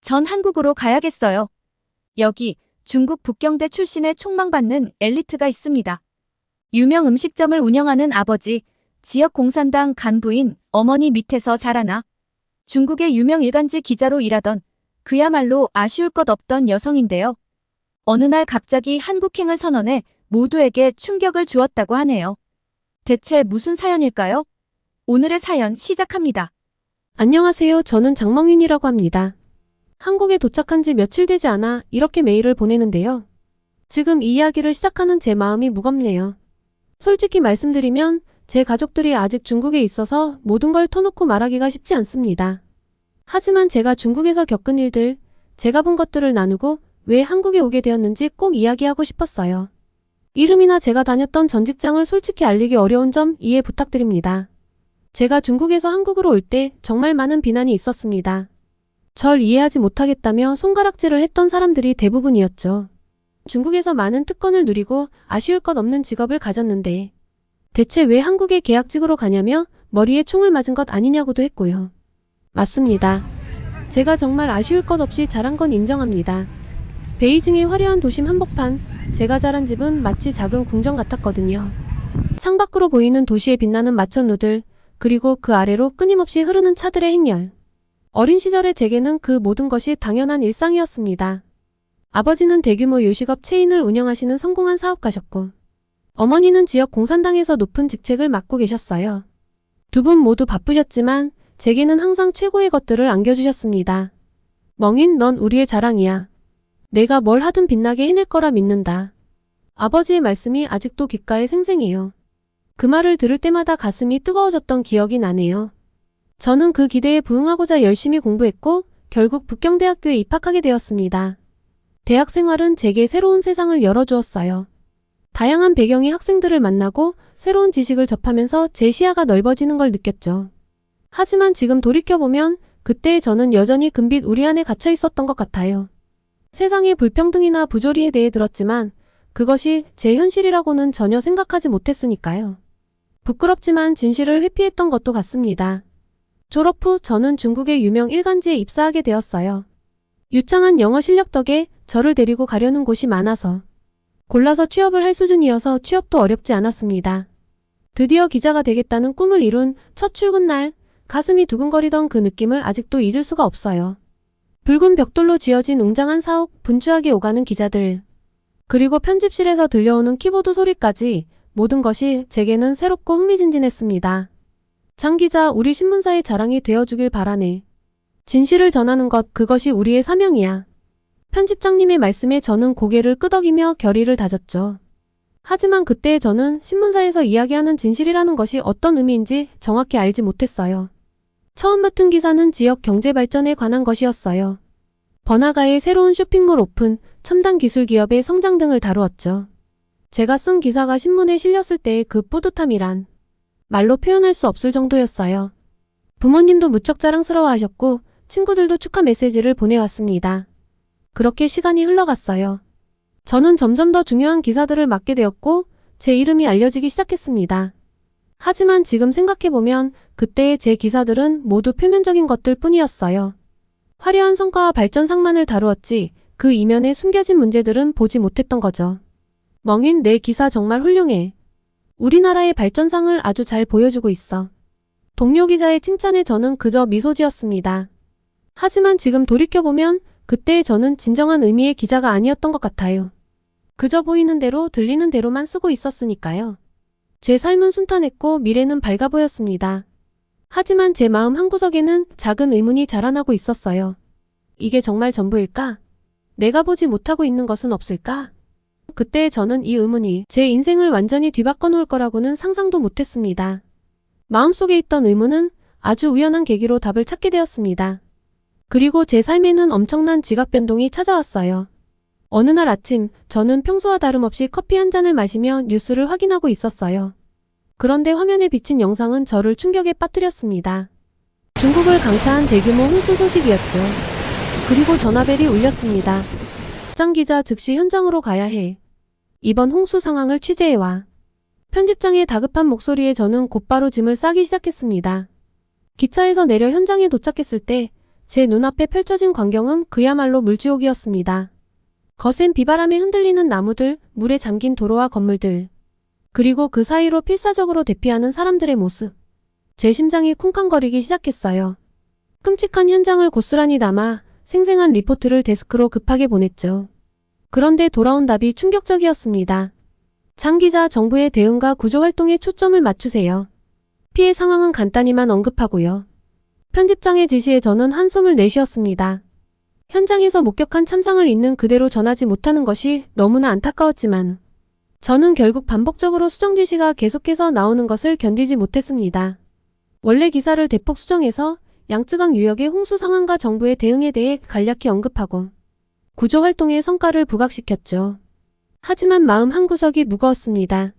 전 한국으로 가야겠어요. 여기 중국 북경대 출신의 촉망받는 엘리트가 있습니다. 유명 음식점을 운영하는 아버지, 지역 공산당 간부인 어머니 밑에서 자라나 중국의 유명 일간지 기자로 일하던 그야말로 아쉬울 것 없던 여성인데요. 어느 날 갑자기 한국행을 선언해 모두에게 충격을 주었다고 하네요. 대체 무슨 사연일까요? 오늘의 사연 시작합니다. 안녕하세요. 저는 장멍윤이라고 합니다. 한국에 도착한 지 며칠 되지 않아 이렇게 메일을 보내는데요. 지금 이 이야기를 시작하는 제 마음이 무겁네요. 솔직히 말씀드리면 제 가족들이 아직 중국에 있어서 모든 걸 터놓고 말하기가 쉽지 않습니다. 하지만 제가 중국에서 겪은 일들, 제가 본 것들을 나누고 왜 한국에 오게 되었는지 꼭 이야기하고 싶었어요. 이름이나 제가 다녔던 전 직장을 솔직히 알리기 어려운 점 이해 부탁드립니다. 제가 중국에서 한국으로 올 때 정말 많은 비난이 있었습니다. 절 이해하지 못하겠다며 손가락질을 했던 사람들이 대부분이었죠. 중국에서 많은 특권을 누리고 아쉬울 것 없는 직업을 가졌는데 대체 왜 한국에 계약직으로 가냐며 머리에 총을 맞은 것 아니냐고도 했고요. 맞습니다. 제가 정말 아쉬울 것 없이 잘한 건 인정합니다. 베이징의 화려한 도심 한복판, 제가 자란 집은 마치 작은 궁전 같았거든요. 창밖으로 보이는 도시에 빛나는 마천루들, 그리고 그 아래로 끊임없이 흐르는 차들의 행렬. 어린 시절의 제게는 그 모든 것이 당연한 일상이었습니다. 아버지는 대규모 요식업 체인을 운영하시는 성공한 사업가셨고 어머니는 지역 공산당에서 높은 직책을 맡고 계셨어요. 두 분 모두 바쁘셨지만 제게는 항상 최고의 것들을 안겨주셨습니다. 멍인, 넌 우리의 자랑이야. 내가 뭘 하든 빛나게 해낼 거라 믿는다. 아버지의 말씀이 아직도 귓가에 생생해요. 그 말을 들을 때마다 가슴이 뜨거워졌던 기억이 나네요. 저는 그 기대에 부응하고자 열심히 공부했고 결국 북경대학교에 입학하게 되었습니다. 대학 생활은 제게 새로운 세상을 열어주었어요. 다양한 배경의 학생들을 만나고 새로운 지식을 접하면서 제 시야가 넓어지는 걸 느꼈죠. 하지만 지금 돌이켜보면 그때의 저는 여전히 금빛 우리 안에 갇혀 있었던 것 같아요. 세상의 불평등이나 부조리에 대해 들었지만 그것이 제 현실이라고는 전혀 생각하지 못했으니까요. 부끄럽지만 진실을 회피했던 것도 같습니다. 졸업 후 저는 중국의 유명 일간지에 입사하게 되었어요. 유창한 영어 실력 덕에 저를 데리고 가려는 곳이 많아서 골라서 취업을 할 수준이어서 취업도 어렵지 않았습니다. 드디어 기자가 되겠다는 꿈을 이룬 첫 출근 날 가슴이 두근거리던 그 느낌을 아직도 잊을 수가 없어요. 붉은 벽돌로 지어진 웅장한 사옥, 분주하게 오가는 기자들, 그리고 편집실에서 들려오는 키보드 소리까지 모든 것이 제게는 새롭고 흥미진진했습니다. 장 기자, 우리 신문사의 자랑이 되어주길 바라네. 진실을 전하는 것, 그것이 우리의 사명이야. 편집장님의 말씀에 저는 고개를 끄덕이며 결의를 다졌죠. 하지만 그때 저는 신문사에서 이야기하는 진실이라는 것이 어떤 의미인지 정확히 알지 못했어요. 처음 맡은 기사는 지역 경제 발전에 관한 것이었어요. 번화가의 새로운 쇼핑몰 오픈, 첨단 기술 기업의 성장 등을 다루었죠. 제가 쓴 기사가 신문에 실렸을 때의 그 뿌듯함이란 말로 표현할 수 없을 정도였어요. 부모님도 무척 자랑스러워하셨고 친구들도 축하 메시지를 보내왔습니다. 그렇게 시간이 흘러갔어요. 저는 점점 더 중요한 기사들을 맡게 되었고 제 이름이 알려지기 시작했습니다. 하지만 지금 생각해보면 그때의 제 기사들은 모두 표면적인 것들 뿐이었어요. 화려한 성과와 발전상만을 다루었지 그 이면에 숨겨진 문제들은 보지 못했던 거죠. 멍인, 내 기사 정말 훌륭해. 우리나라의 발전상을 아주 잘 보여주고 있어. 동료 기자의 칭찬에 저는 그저 미소 지었습니다. 하지만 지금 돌이켜보면 그때의 저는 진정한 의미의 기자가 아니었던 것 같아요. 그저 보이는 대로 들리는 대로만 쓰고 있었으니까요. 제 삶은 순탄했고 미래는 밝아 보였습니다. 하지만 제 마음 한구석에는 작은 의문이 자라나고 있었어요. 이게 정말 전부일까? 내가 보지 못하고 있는 것은 없을까? 그때 저는 이 의문이 제 인생을 완전히 뒤바꿔 놓을 거라고는 상상도 못했습니다. 마음속에 있던 의문은 아주 우연한 계기로 답을 찾게 되었습니다. 그리고 제 삶에는 엄청난 지각 변동이 찾아왔어요. 어느 날 아침, 저는 평소와 다름없이 커피 한 잔을 마시며 뉴스를 확인하고 있었어요. 그런데 화면에 비친 영상은 저를 충격에 빠뜨렸습니다. 중국을 강타한 대규모 홍수 소식이었죠. 그리고 전화벨이 울렸습니다. 장 기자, 즉시 현장으로 가야 해. 이번 홍수 상황을 취재해와. 편집장의 다급한 목소리에 저는 곧바로 짐을 싸기 시작했습니다. 기차에서 내려 현장에 도착했을 때 제 눈앞에 펼쳐진 광경은 그야말로 물지옥이었습니다. 거센 비바람에 흔들리는 나무들, 물에 잠긴 도로와 건물들, 그리고 그 사이로 필사적으로 대피하는 사람들의 모습. 제 심장이 쿵쾅거리기 시작했어요. 끔찍한 현장을 고스란히 담아 생생한 리포트를 데스크로 급하게 보냈죠. 그런데 돌아온 답이 충격적이었습니다. 장 기자, 정부의 대응과 구조 활동에 초점을 맞추세요. 피해 상황은 간단히만 언급하고요. 편집장의 지시에 저는 한숨을 내쉬었습니다. 현장에서 목격한 참상을 있는 그대로 전하지 못하는 것이 너무나 안타까웠지만 저는 결국 반복적으로 수정 지시가 계속해서 나오는 것을 견디지 못했습니다. 원래 기사를 대폭 수정해서 양쯔강 유역의 홍수 상황과 정부의 대응에 대해 간략히 언급하고 구조 활동의 성과를 부각시켰죠. 하지만 마음 한구석이 무거웠습니다.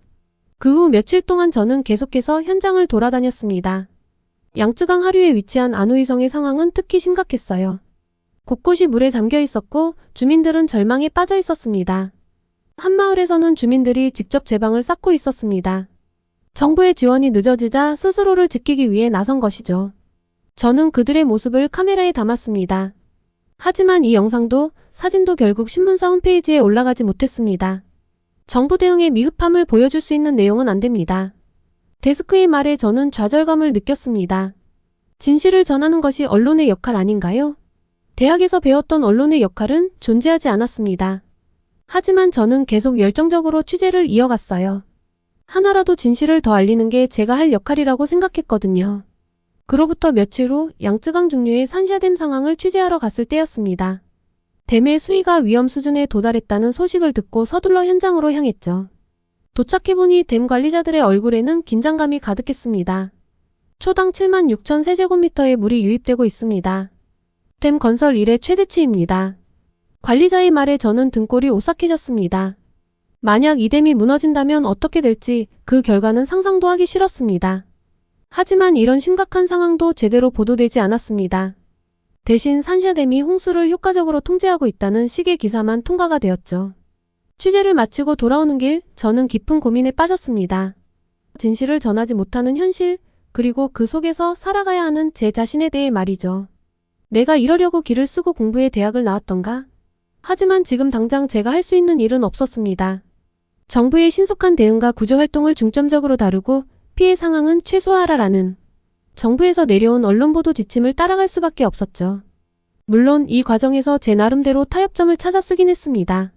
그 후 며칠 동안 저는 계속해서 현장을 돌아다녔습니다. 양쯔강 하류에 위치한 안우이성의 상황은 특히 심각했어요. 곳곳이 물에 잠겨 있었고 주민들은 절망에 빠져 있었습니다. 한 마을에서는 주민들이 직접 제방을 쌓고 있었습니다. 정부의 지원이 늦어지자 스스로를 지키기 위해 나선 것이죠. 저는 그들의 모습을 카메라에 담았습니다. 하지만 이 영상도 사진도 결국 신문사 홈페이지에 올라가지 못했습니다. 정부 대응의 미흡함을 보여줄 수 있는 내용은 안 됩니다. 데스크의 말에 저는 좌절감을 느꼈습니다. 진실을 전하는 것이 언론의 역할 아닌가요? 대학에서 배웠던 언론의 역할은 존재하지 않았습니다. 하지만 저는 계속 열정적으로 취재를 이어갔어요. 하나라도 진실을 더 알리는 게 제가 할 역할이라고 생각했거든요. 그로부터 며칠 후 양쯔강 중류의 산샤댐 상황을 취재하러 갔을 때였습니다. 댐의 수위가 위험 수준에 도달했다는 소식을 듣고 서둘러 현장으로 향했죠. 도착해보니 댐 관리자들의 얼굴에는 긴장감이 가득했습니다. 초당 7만 6천 세제곱미터의 물이 유입되고 있습니다. 댐 건설 이래 최대치입니다. 관리자의 말에 저는 등골이 오싹해졌습니다. 만약 이 댐이 무너진다면 어떻게 될지 그 결과는 상상도 하기 싫었습니다. 하지만 이런 심각한 상황도 제대로 보도되지 않았습니다. 대신 산샤댐이 홍수를 효과적으로 통제하고 있다는 식의 기사만 통과가 되었죠. 취재를 마치고 돌아오는 길, 저는 깊은 고민에 빠졌습니다. 진실을 전하지 못하는 현실, 그리고 그 속에서 살아가야 하는 제 자신에 대해 말이죠. 내가 이러려고 길을 쓰고 공부해 대학을 나왔던가? 하지만 지금 당장 제가 할 수 있는 일은 없었습니다. 정부의 신속한 대응과 구조 활동을 중점적으로 다루고 피해 상황은 최소화하라라는 정부에서 내려온 언론 보도 지침을 따라갈 수밖에 없었죠. 물론 이 과정에서 제 나름대로 타협점을 찾아 쓰긴 했습니다.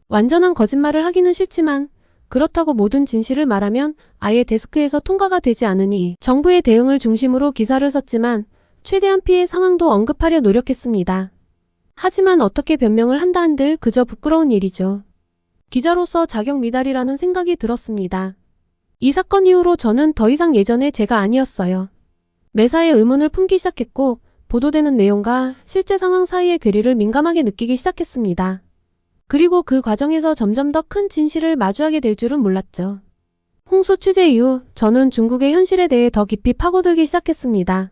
완전한 거짓말을 하기는 싫지만 그렇다고 모든 진실을 말하면 아예 데스크에서 통과가 되지 않으니 정부의 대응을 중심으로 기사를 썼지만 최대한 피해 상황도 언급하려 노력했습니다. 하지만 어떻게 변명을 한다 한들 그저 부끄러운 일이죠. 기자로서 자격 미달이라는 생각이 들었습니다. 이 사건 이후로 저는 더 이상 예전의 제가 아니었어요. 매사에 의문을 품기 시작했고 보도되는 내용과 실제 상황 사이의 괴리를 민감하게 느끼기 시작했습니다. 그리고 그 과정에서 점점 더 큰 진실을 마주하게 될 줄은 몰랐죠. 홍수 취재 이후 저는 중국의 현실에 대해 더 깊이 파고들기 시작했습니다.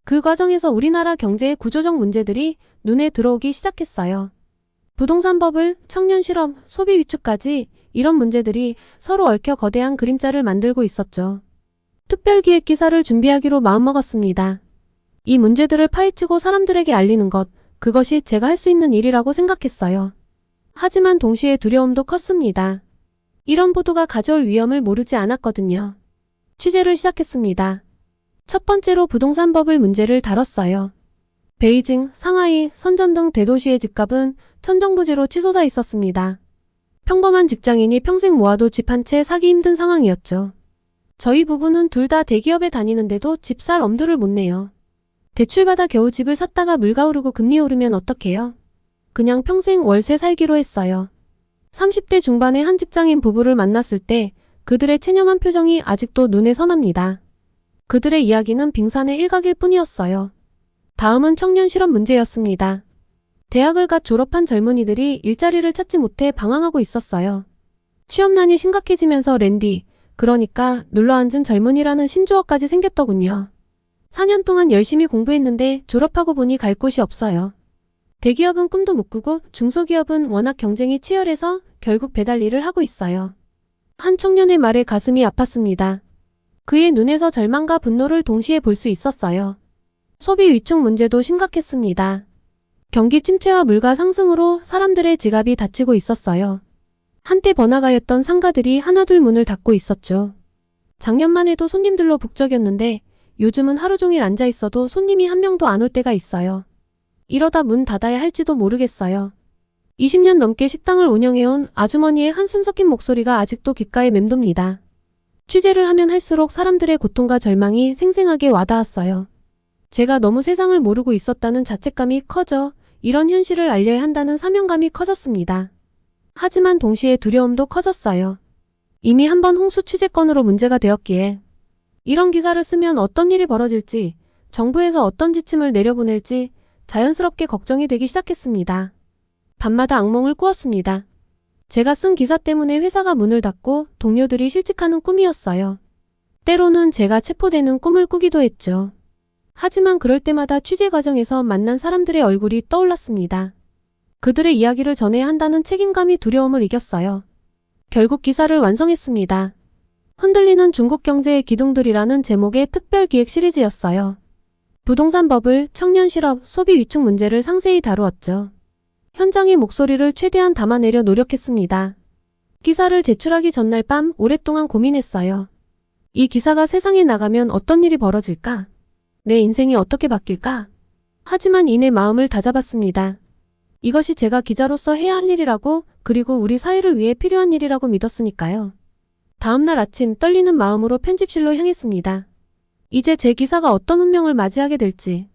그 과정에서 우리나라 경제의 구조적 문제들이 눈에 들어오기 시작했어요. 부동산 버블, 청년 실업, 소비 위축까지 이런 문제들이 서로 얽혀 거대한 그림자를 만들고 있었죠. 특별기획 기사를 준비하기로 마음먹었습니다. 이 문제들을 파헤치고 사람들에게 알리는 것, 그것이 제가 할 수 있는 일이라고 생각했어요. 하지만 동시에 두려움도 컸습니다. 이런 보도가 가져올 위험을 모르지 않았거든요. 취재를 시작했습니다. 첫 번째로 부동산 버블 문제를 다뤘어요. 베이징, 상하이, 선전 등 대도시의 집값은 천정부지로 치솟아 있었습니다. 평범한 직장인이 평생 모아도 집 한 채 사기 힘든 상황이었죠. 저희 부부는 둘 다 대기업에 다니는데도 집 살 엄두를 못 내요. 대출받아 겨우 집을 샀다가 물가 오르고 금리 오르면 어떡해요? 그냥 평생 월세 살기로 했어요. 30대 중반의 한 직장인 부부를 만났을 때 그들의 체념한 표정이 아직도 눈에 선합니다. 그들의 이야기는 빙산의 일각일 뿐이었어요. 다음은 청년 실업 문제였습니다. 대학을 갓 졸업한 젊은이들이 일자리를 찾지 못해 방황하고 있었어요. 취업난이 심각해지면서 랜디, 그러니까 눌러앉은 젊은이라는 신조어까지 생겼더군요. 4년 동안 열심히 공부했는데 졸업하고 보니 갈 곳이 없어요. 대기업은 꿈도 못 꾸고 중소기업은 워낙 경쟁이 치열해서 결국 배달 일을 하고 있어요. 한 청년의 말에 가슴이 아팠습니다. 그의 눈에서 절망과 분노를 동시에 볼 수 있었어요. 소비 위축 문제도 심각했습니다. 경기 침체와 물가 상승으로 사람들의 지갑이 닫히고 있었어요. 한때 번화가였던 상가들이 하나둘 문을 닫고 있었죠. 작년만 해도 손님들로 북적였는데 요즘은 하루 종일 앉아 있어도 손님이 한 명도 안 올 때가 있어요. 이러다 문 닫아야 할지도 모르겠어요. 20년 넘게 식당을 운영해온 아주머니의 한숨 섞인 목소리가 아직도 귓가에 맴돕니다. 취재를 하면 할수록 사람들의 고통과 절망이 생생하게 와닿았어요. 제가 너무 세상을 모르고 있었다는 자책감이 커져 이런 현실을 알려야 한다는 사명감이 커졌습니다. 하지만 동시에 두려움도 커졌어요. 이미 한번 홍수 취재건으로 문제가 되었기에 이런 기사를 쓰면 어떤 일이 벌어질지, 정부에서 어떤 지침을 내려보낼지 자연스럽게 걱정이 되기 시작했습니다. 밤마다 악몽을 꾸었습니다. 제가 쓴 기사 때문에 회사가 문을 닫고 동료들이 실직하는 꿈이었어요. 때로는 제가 체포되는 꿈을 꾸기도 했죠. 하지만 그럴 때마다 취재 과정에서 만난 사람들의 얼굴이 떠올랐습니다. 그들의 이야기를 전해야 한다는 책임감이 두려움을 이겼어요. 결국 기사를 완성했습니다. 흔들리는 중국 경제의 기둥들이라는 제목의 특별기획 시리즈였어요. 부동산 버블, 청년 실업, 소비 위축 문제를 상세히 다루었죠. 현장의 목소리를 최대한 담아내려 노력했습니다. 기사를 제출하기 전날 밤 오랫동안 고민했어요. 이 기사가 세상에 나가면 어떤 일이 벌어질까? 내 인생이 어떻게 바뀔까? 하지만 이내 마음을 다잡았습니다. 이것이 제가 기자로서 해야 할 일이라고, 그리고 우리 사회를 위해 필요한 일이라고 믿었으니까요. 다음날 아침 떨리는 마음으로 편집실로 향했습니다. 이제 제 기사가 어떤 운명을 맞이하게 될지,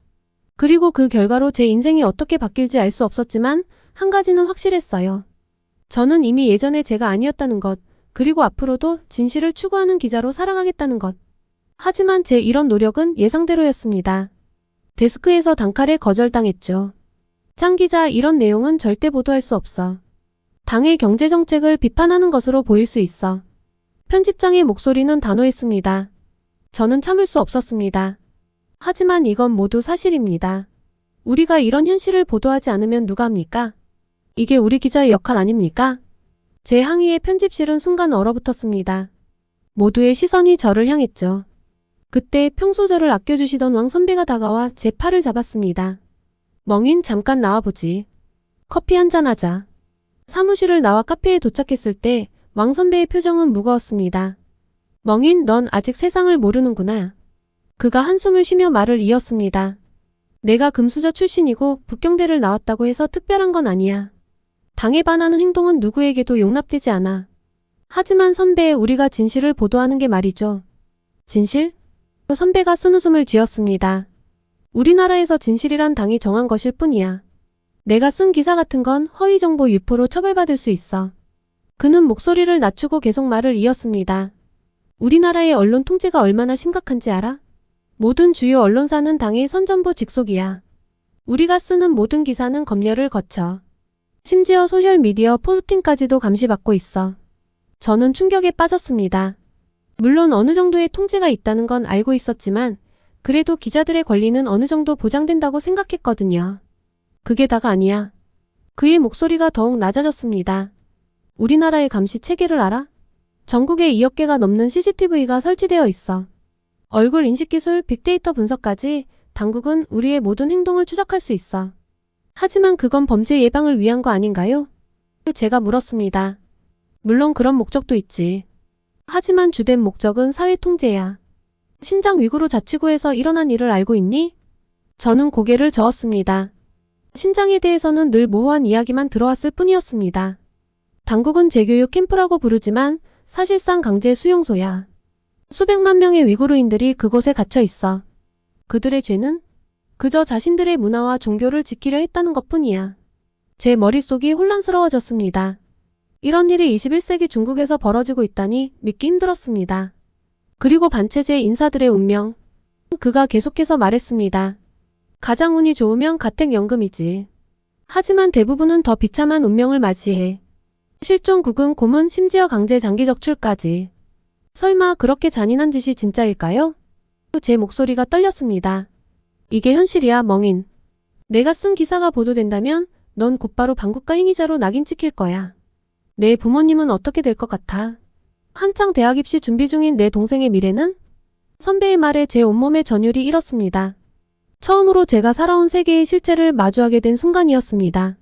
그리고 그 결과로 제 인생이 어떻게 바뀔지 알 수 없었지만 한 가지는 확실했어요. 저는 이미 예전에 제가 아니었다는 것, 그리고 앞으로도 진실을 추구하는 기자로 살아가겠다는 것. 하지만 제 이런 노력은 예상대로였습니다. 데스크에서 단칼에 거절당했죠. 장 기자, 이런 내용은 절대 보도할 수 없어. 당의 경제정책을 비판하는 것으로 보일 수 있어. 편집장의 목소리는 단호했습니다. 저는 참을 수 없었습니다. 하지만 이건 모두 사실입니다. 우리가 이런 현실을 보도하지 않으면 누가 합니까? 이게 우리 기자의 역할 아닙니까? 제 항의에 편집실은 순간 얼어붙었습니다. 모두의 시선이 저를 향했죠. 그때 평소 저를 아껴주시던 왕 선배가 다가와 제 팔을 잡았습니다. 멍인, 잠깐 나와보지. 커피 한잔 하자. 사무실을 나와 카페에 도착했을 때 왕 선배의 표정은 무거웠습니다. 멍인, 넌 아직 세상을 모르는구나. 그가 한숨을 쉬며 말을 이었습니다. 내가 금수저 출신이고 북경대를 나왔다고 해서 특별한 건 아니야. 당에 반하는 행동은 누구에게도 용납되지 않아. 하지만 선배, 우리가 진실을 보도하는 게 말이죠. 진실? 선배가 쓴웃음을 지었습니다. 우리나라에서 진실이란 당이 정한 것일 뿐이야. 내가 쓴 기사 같은 건 허위정보 유포로 처벌받을 수 있어. 그는 목소리를 낮추고 계속 말을 이었습니다. 우리나라의 언론 통제가 얼마나 심각한지 알아? 모든 주요 언론사는 당의 선전부 직속이야. 우리가 쓰는 모든 기사는 검열을 거쳐. 심지어 소셜미디어 포스팅까지도 감시받고 있어. 저는 충격에 빠졌습니다. 물론 어느 정도의 통제가 있다는 건 알고 있었지만 그래도 기자들의 권리는 어느 정도 보장된다고 생각했거든요. 그게 다가 아니야. 그의 목소리가 더욱 낮아졌습니다. 우리나라의 감시 체계를 알아? 전국에 2억 개가 넘는 CCTV가 설치되어 있어. 얼굴 인식기술, 빅데이터 분석까지 당국은 우리의 모든 행동을 추적할 수 있어. 하지만 그건 범죄 예방을 위한 거 아닌가요? 제가 물었습니다. 물론 그런 목적도 있지. 하지만 주된 목적은 사회 통제야. 신장 위구르 자치구에서 일어난 일을 알고 있니? 저는 고개를 저었습니다. 신장에 대해서는 늘 모호한 이야기만 들어왔을 뿐이었습니다. 당국은 재교육 캠프라고 부르지만 사실상 강제 수용소야. 수백만 명의 위구르인들이 그곳에 갇혀 있어. 그들의 죄는 그저 자신들의 문화와 종교를 지키려 했다는 것뿐이야. 제 머릿속이 혼란스러워졌습니다. 이런 일이 21세기 중국에서 벌어지고 있다니 믿기 힘들었습니다. 그리고 반체제 인사들의 운명. 그가 계속해서 말했습니다. 가장 운이 좋으면 가택연금이지. 하지만 대부분은 더 비참한 운명을 맞이해. 실종, 구금, 고문, 심지어 강제 장기 적출까지. 설마 그렇게 잔인한 짓이 진짜일까요? 제 목소리가 떨렸습니다. 이게 현실이야, 멍인. 내가 쓴 기사가 보도된다면 넌 곧바로 반국가 행위자로 낙인 찍힐 거야. 내 부모님은 어떻게 될 것 같아? 한창 대학 입시 준비 중인 내 동생의 미래는? 선배의 말에 제 온몸의 전율이 일었습니다. 처음으로 제가 살아온 세계의 실체를 마주하게 된 순간이었습니다.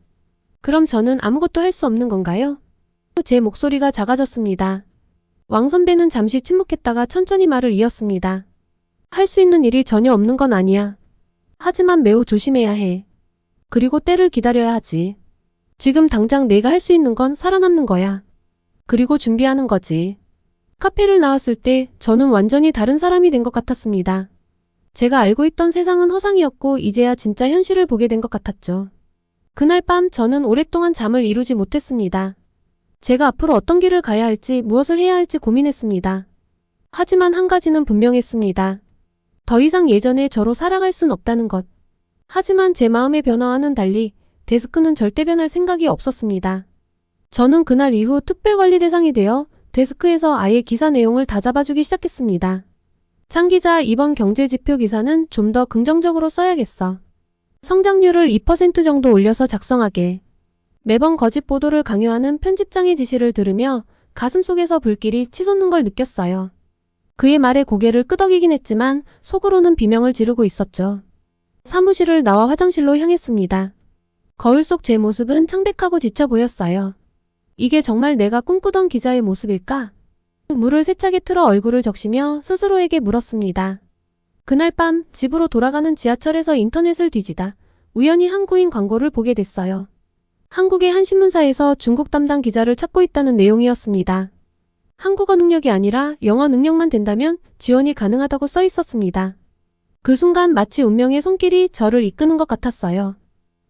그럼 저는 아무것도 할 수 없는 건가요? 제 목소리가 작아졌습니다. 왕 선배는 잠시 침묵했다가 천천히 말을 이었습니다. 할 수 있는 일이 전혀 없는 건 아니야. 하지만 매우 조심해야 해. 그리고 때를 기다려야 하지. 지금 당장 내가 할 수 있는 건 살아남는 거야. 그리고 준비하는 거지. 카페를 나왔을 때 저는 완전히 다른 사람이 된 것 같았습니다. 제가 알고 있던 세상은 허상이었고 이제야 진짜 현실을 보게 된 것 같았죠. 그날 밤 저는 오랫동안 잠을 이루지 못했습니다. 제가 앞으로 어떤 길을 가야 할지 무엇을 해야 할지 고민했습니다. 하지만 한 가지는 분명했습니다. 더 이상 예전의 저로 살아갈 순 없다는 것. 하지만 제 마음의 변화와는 달리 데스크는 절대 변할 생각이 없었습니다. 저는 그날 이후 특별관리 대상이 되어 데스크에서 아예 기사 내용을 다 잡아주기 시작했습니다. 장 기자, 이번 경제지표 기사는 좀 더 긍정적으로 써야겠어. 성장률을 2% 정도 올려서 작성하게. 매번 거짓 보도를 강요하는 편집장의 지시를 들으며 가슴속에서 불길이 치솟는 걸 느꼈어요. 그의 말에 고개를 끄덕이긴 했지만 속으로는 비명을 지르고 있었죠. 사무실을 나와 화장실로 향했습니다. 거울 속 제 모습은 창백하고 지쳐 보였어요. 이게 정말 내가 꿈꾸던 기자의 모습일까? 물을 세차게 틀어 얼굴을 적시며 스스로에게 물었습니다. 그날 밤 집으로 돌아가는 지하철에서 인터넷을 뒤지다 우연히 한국인 광고를 보게 됐어요. 한국의 한 신문사에서 중국 담당 기자를 찾고 있다는 내용이었습니다. 한국어 능력이 아니라 영어 능력만 된다면 지원이 가능하다고 써 있었습니다. 그 순간 마치 운명의 손길이 저를 이끄는 것 같았어요.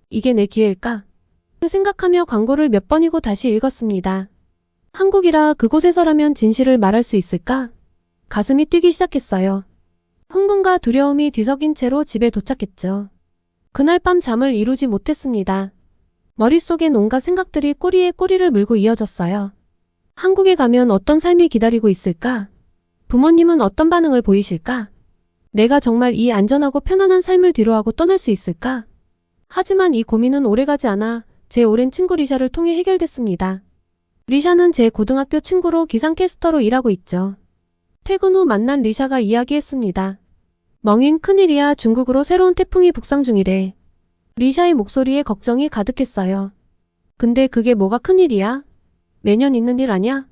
이게 내 기회일까? 생각하며 광고를 몇 번이고 다시 읽었습니다. 한국이라 그곳에서라면 진실을 말할 수 있을까? 가슴이 뛰기 시작했어요. 흥분과 두려움이 뒤섞인 채로 집에 도착했죠. 그날 밤 잠을 이루지 못했습니다. 머릿속엔 온갖 생각들이 꼬리에 꼬리를 물고 이어졌어요. 한국에 가면 어떤 삶이 기다리고 있을까? 부모님은 어떤 반응을 보이실까? 내가 정말 이 안전하고 편안한 삶을 뒤로하고 떠날 수 있을까? 하지만 이 고민은 오래가지 않아 제 오랜 친구 리샤를 통해 해결됐습니다. 리샤는 제 고등학교 친구로 기상캐스터로 일하고 있죠. 퇴근 후 만난 리샤가 이야기했습니다. 멍인, 큰일이야. 중국으로 새로운 태풍이 북상 중이래. 리샤의 목소리에 걱정이 가득했어요. 근데 그게 뭐가 큰일이야? 매년 있는 일 아냐?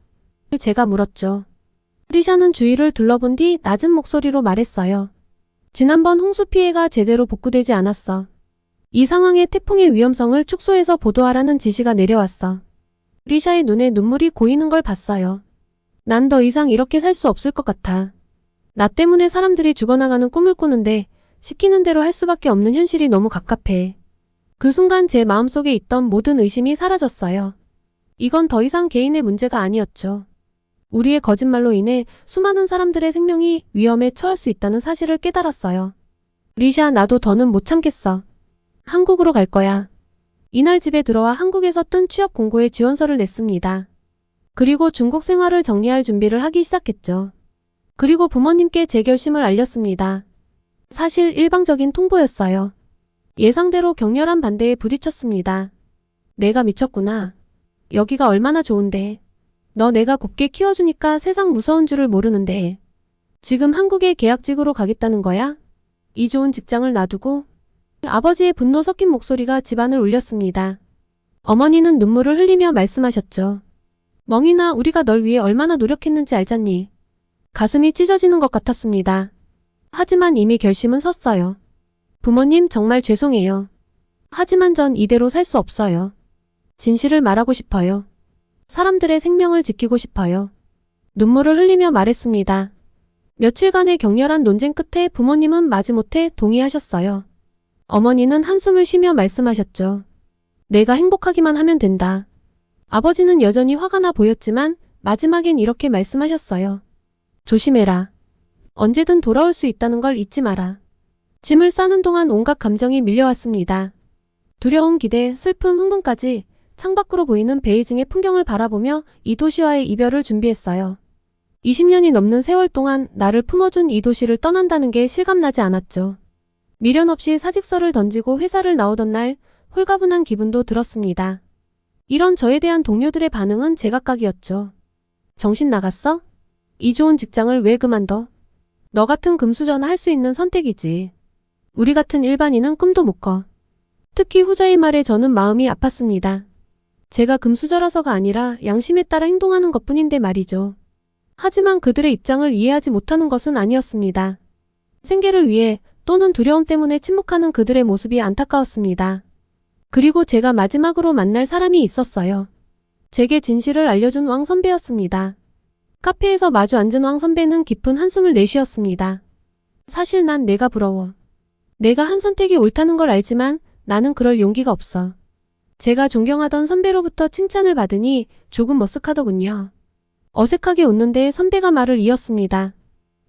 제가 물었죠. 리샤는 주위를 둘러본 뒤 낮은 목소리로 말했어요. 지난번 홍수 피해가 제대로 복구되지 않았어. 이 상황에 태풍의 위험성을 축소해서 보도하라는 지시가 내려왔어. 리샤의 눈에 눈물이 고이는 걸 봤어요. 난 더 이상 이렇게 살 수 없을 것 같아. 나 때문에 사람들이 죽어나가는 꿈을 꾸는데 시키는 대로 할 수밖에 없는 현실이 너무 갑갑해. 그 순간 제 마음속에 있던 모든 의심이 사라졌어요. 이건 더 이상 개인의 문제가 아니었죠. 우리의 거짓말로 인해 수많은 사람들의 생명이 위험에 처할 수 있다는 사실을 깨달았어요. 리샤, 나도 더는 못 참겠어. 한국으로 갈 거야. 이날 집에 들어와 한국에서 뜬 취업 공고에 지원서를 냈습니다. 그리고 중국 생활을 정리할 준비를 하기 시작했죠. 그리고 부모님께 제 결심을 알렸습니다. 사실 일방적인 통보였어요. 예상대로 격렬한 반대에 부딪혔습니다. 내가 미쳤구나. 여기가 얼마나 좋은데. 너 내가 곱게 키워주니까 세상 무서운 줄을 모르는데. 지금 한국에 계약직으로 가겠다는 거야? 이 좋은 직장을 놔두고? 아버지의 분노 섞인 목소리가 집안을 울렸습니다. 어머니는 눈물을 흘리며 말씀하셨죠. 멍이나, 우리가 널 위해 얼마나 노력했는지 알잖니. 가슴이 찢어지는 것 같았습니다. 하지만 이미 결심은 섰어요. 부모님, 정말 죄송해요. 하지만 전 이대로 살 수 없어요. 진실을 말하고 싶어요. 사람들의 생명을 지키고 싶어요. 눈물을 흘리며 말했습니다. 며칠간의 격렬한 논쟁 끝에 부모님은 마지못해 동의하셨어요. 어머니는 한숨을 쉬며 말씀하셨죠. 내가 행복하기만 하면 된다. 아버지는 여전히 화가 나 보였지만 마지막엔 이렇게 말씀하셨어요. 조심해라. 언제든 돌아올 수 있다는 걸 잊지 마라. 짐을 싸는 동안 온갖 감정이 밀려왔습니다. 두려움, 기대, 슬픔, 흥분까지 창밖으로 보이는 베이징의 풍경을 바라보며 이 도시와의 이별을 준비했어요. 20년이 넘는 세월 동안 나를 품어준 이 도시를 떠난다는 게 실감나지 않았죠. 미련 없이 사직서를 던지고 회사를 나오던 날 홀가분한 기분도 들었습니다. 이런 저에 대한 동료들의 반응은 제각각이었죠. 정신 나갔어? 이 좋은 직장을 왜 그만둬? 너 같은 금수저나 할 수 있는 선택이지. 우리 같은 일반인은 꿈도 못 꿔. 특히 후자의 말에 저는 마음이 아팠습니다. 제가 금수저라서가 아니라 양심에 따라 행동하는 것뿐인데 말이죠. 하지만 그들의 입장을 이해하지 못하는 것은 아니었습니다. 생계를 위해 또는 두려움 때문에 침묵하는 그들의 모습이 안타까웠습니다. 그리고 제가 마지막으로 만날 사람이 있었어요. 제게 진실을 알려준 왕 선배였습니다. 카페에서 마주 앉은 왕 선배는 깊은 한숨을 내쉬었습니다. 사실 난 내가 부러워. 내가 한 선택이 옳다는 걸 알지만 나는 그럴 용기가 없어. 제가 존경하던 선배로부터 칭찬을 받으니 조금 머쓱하더군요. 어색하게 웃는데 선배가 말을 이었습니다.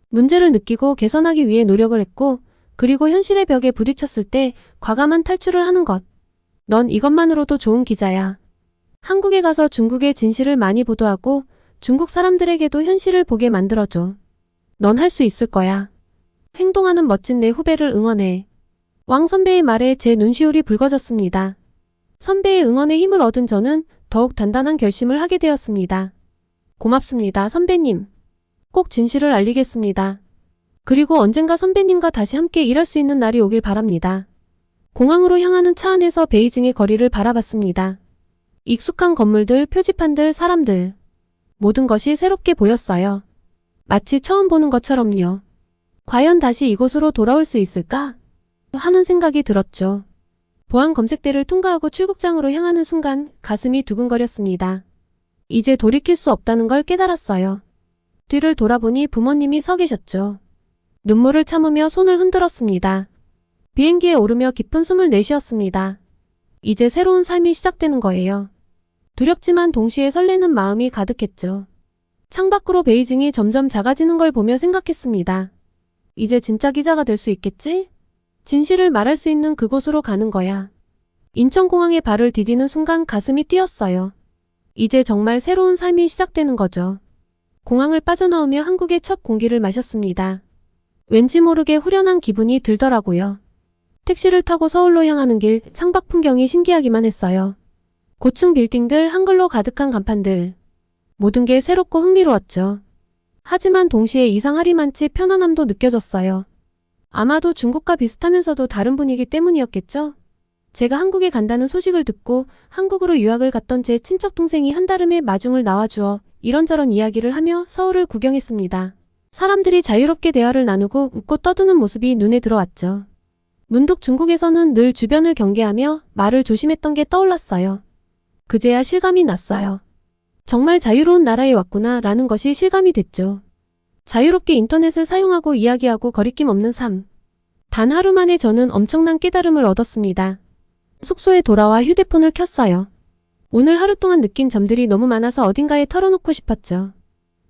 문제를 느끼고 개선하기 위해 노력을 했고, 그리고 현실의 벽에 부딪혔을 때 과감한 탈출을 하는 것. 넌 이것만으로도 좋은 기자야. 한국에 가서 중국의 진실을 많이 보도하고 중국 사람들에게도 현실을 보게 만들어줘. 넌 할 수 있을 거야. 행동하는 멋진 내 후배를 응원해. 왕 선배의 말에 제 눈시울이 붉어졌습니다. 선배의 응원에 힘을 얻은 저는 더욱 단단한 결심을 하게 되었습니다. 고맙습니다, 선배님. 꼭 진실을 알리겠습니다. 그리고 언젠가 선배님과 다시 함께 일할 수 있는 날이 오길 바랍니다. 공항으로 향하는 차 안에서 베이징의 거리를 바라봤습니다. 익숙한 건물들, 표지판들, 사람들. 모든 것이 새롭게 보였어요. 마치 처음 보는 것처럼요. 과연 다시 이곳으로 돌아올 수 있을까? 하는 생각이 들었죠. 보안 검색대를 통과하고 출국장으로 향하는 순간 가슴이 두근거렸습니다. 이제 돌이킬 수 없다는 걸 깨달았어요. 뒤를 돌아보니 부모님이 서 계셨죠. 눈물을 참으며 손을 흔들었습니다. 비행기에 오르며 깊은 숨을 내쉬었습니다. 이제 새로운 삶이 시작되는 거예요. 두렵지만 동시에 설레는 마음이 가득했죠. 창밖으로 베이징이 점점 작아지는 걸 보며 생각했습니다. 이제 진짜 기자가 될 수 있겠지? 진실을 말할 수 있는 그곳으로 가는 거야. 인천공항에 발을 디디는 순간 가슴이 뛰었어요. 이제 정말 새로운 삶이 시작되는 거죠. 공항을 빠져나오며 한국의 첫 공기를 마셨습니다. 왠지 모르게 후련한 기분이 들더라고요. 택시를 타고 서울로 향하는 길, 창밖 풍경이 신기하기만 했어요. 고층 빌딩들, 한글로 가득한 간판들. 모든 게 새롭고 흥미로웠죠. 하지만 동시에 이상하리만치 편안함도 느껴졌어요. 아마도 중국과 비슷하면서도 다른 분위기 때문이었겠죠? 제가 한국에 간다는 소식을 듣고 한국으로 유학을 갔던 제 친척 동생이 한달음에 마중을 나와주어 이런저런 이야기를 하며 서울을 구경했습니다. 사람들이 자유롭게 대화를 나누고 웃고 떠드는 모습이 눈에 들어왔죠. 문득 중국에서는 늘 주변을 경계하며 말을 조심했던 게 떠올랐어요. 그제야 실감이 났어요. 정말 자유로운 나라에 왔구나 라는 것이 실감이 됐죠. 자유롭게 인터넷을 사용하고 이야기하고 거리낌 없는 삶. 단 하루 만에 저는 엄청난 깨달음을 얻었습니다. 숙소에 돌아와 휴대폰을 켰어요. 오늘 하루 동안 느낀 점들이 너무 많아서 어딘가에 털어놓고 싶었죠.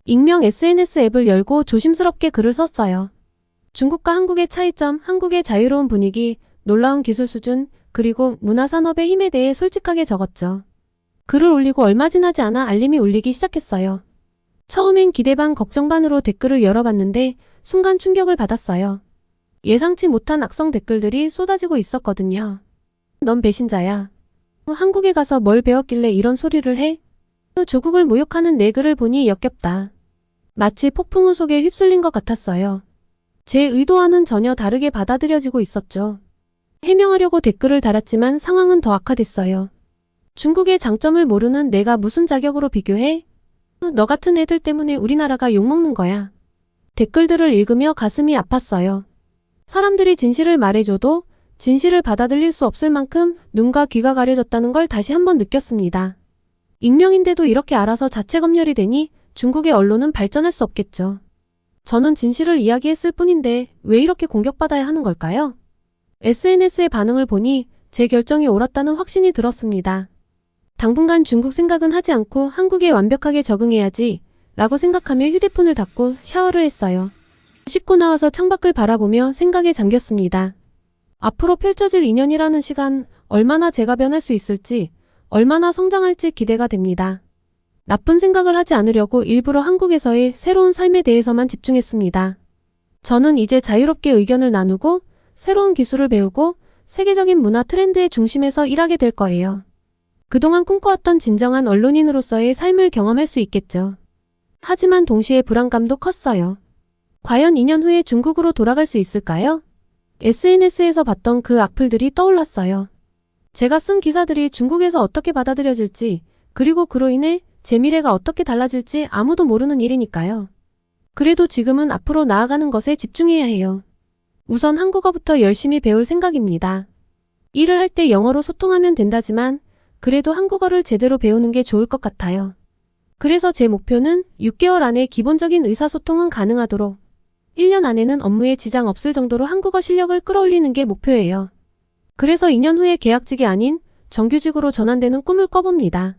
익명 SNS 앱을 열고 조심스럽게 글을 썼어요. 중국과 한국의 차이점, 한국의 자유로운 분위기, 놀라운 기술 수준, 그리고 문화산업의 힘에 대해 솔직하게 적었죠. 글을 올리고 얼마 지나지 않아 알림이 울리기 시작했어요. 처음엔 기대 반 걱정 반으로 댓글을 열어봤는데 순간 충격을 받았어요. 예상치 못한 악성 댓글들이 쏟아지고 있었거든요. 넌 배신자야. 한국에 가서 뭘 배웠길래 이런 소리를 해? 조국을 모욕하는 내 글을 보니 역겹다. 마치 폭풍우 속에 휩쓸린 것 같았어요. 제 의도와는 전혀 다르게 받아들여지고 있었죠. 해명하려고 댓글을 달았지만 상황은 더 악화됐어요. 중국의 장점을 모르는 내가 무슨 자격으로 비교해? 너 같은 애들 때문에 우리나라가 욕먹는 거야. 댓글들을 읽으며 가슴이 아팠어요. 사람들이 진실을 말해줘도 진실을 받아들일 수 없을 만큼 눈과 귀가 가려졌다는 걸 다시 한번 느꼈습니다. 익명인데도 이렇게 알아서 자체 검열이 되니 중국의 언론은 발전할 수 없겠죠. 저는 진실을 이야기했을 뿐인데 왜 이렇게 공격받아야 하는 걸까요? SNS의 반응을 보니 제 결정이 옳았다는 확신이 들었습니다. 당분간 중국 생각은 하지 않고 한국에 완벽하게 적응해야지 라고 생각하며 휴대폰을 닫고 샤워를 했어요. 씻고 나와서 창밖을 바라보며 생각에 잠겼습니다. 앞으로 펼쳐질 2년이라는 시간, 얼마나 제가 변할 수 있을지, 얼마나 성장할지 기대가 됩니다. 나쁜 생각을 하지 않으려고 일부러 한국에서의 새로운 삶에 대해서만 집중했습니다. 저는 이제 자유롭게 의견을 나누고 새로운 기술을 배우고 세계적인 문화 트렌드의 중심에서 일하게 될 거예요. 그동안 꿈꿔왔던 진정한 언론인으로서의 삶을 경험할 수 있겠죠. 하지만 동시에 불안감도 컸어요. 과연 2년 후에 중국으로 돌아갈 수 있을까요? SNS에서 봤던 그 악플들이 떠올랐어요. 제가 쓴 기사들이 중국에서 어떻게 받아들여질지, 그리고 그로 인해 제 미래가 어떻게 달라질지 아무도 모르는 일이니까요. 그래도 지금은 앞으로 나아가는 것에 집중해야 해요. 우선 한국어부터 열심히 배울 생각입니다. 일을 할 때 영어로 소통하면 된다지만 그래도 한국어를 제대로 배우는 게 좋을 것 같아요. 그래서 제 목표는 6개월 안에 기본적인 의사소통은 가능하도록 1년 안에는 업무에 지장 없을 정도로 한국어 실력을 끌어올리는 게 목표예요. 그래서 2년 후에 계약직이 아닌 정규직으로 전환되는 꿈을 꿔봅니다.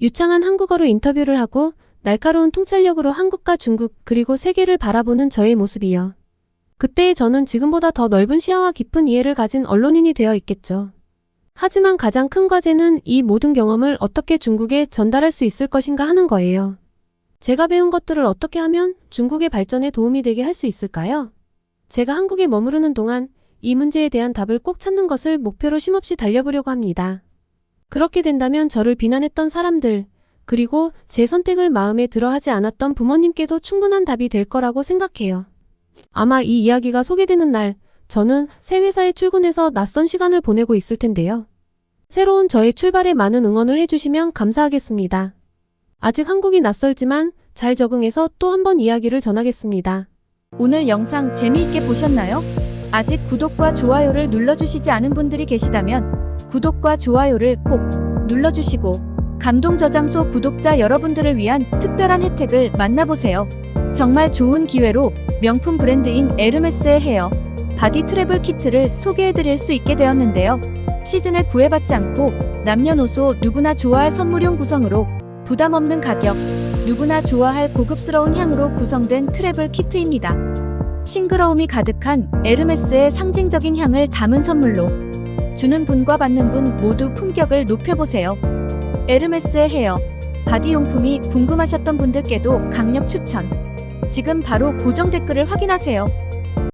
유창한 한국어로 인터뷰를 하고 날카로운 통찰력으로 한국과 중국 그리고 세계를 바라보는 저의 모습이요. 그때의 저는 지금보다 더 넓은 시야와 깊은 이해를 가진 언론인이 되어 있겠죠. 하지만 가장 큰 과제는 이 모든 경험을 어떻게 중국에 전달할 수 있을 것인가 하는 거예요. 제가 배운 것들을 어떻게 하면 중국의 발전에 도움이 되게 할 수 있을까요? 제가 한국에 머무르는 동안 이 문제에 대한 답을 꼭 찾는 것을 목표로 쉼없이 달려보려고 합니다. 그렇게 된다면 저를 비난했던 사람들, 그리고 제 선택을 마음에 들어 하지 않았던 부모님께도 충분한 답이 될 거라고 생각해요. 아마 이 이야기가 소개되는 날, 저는 새 회사에 출근해서 낯선 시간을 보내고 있을 텐데요. 새로운 저의 출발에 많은 응원을 해주시면 감사하겠습니다. 아직 한국이 낯설지만 잘 적응해서 또 한 번 이야기를 전하겠습니다. 오늘 영상 재미있게 보셨나요? 아직 구독과 좋아요를 눌러주시지 않은 분들이 계시다면 구독과 좋아요를 꼭 눌러주시고 감동저장소 구독자 여러분들을 위한 특별한 혜택을 만나보세요. 정말 좋은 기회로 명품 브랜드인 에르메스의 헤어 바디 트래블 키트를 소개해드릴 수 있게 되었는데요. 시즌에 구애받지 않고 남녀노소 누구나 좋아할 선물용 구성으로 부담 없는 가격, 누구나 좋아할 고급스러운 향으로 구성된 트래블 키트입니다. 싱그러움이 가득한 에르메스의 상징적인 향을 담은 선물로 주는 분과 받는 분 모두 품격을 높여보세요. 에르메스의 헤어 바디용품이 궁금하셨던 분들께도 강력 추천. 지금 바로 고정 댓글을 확인하세요.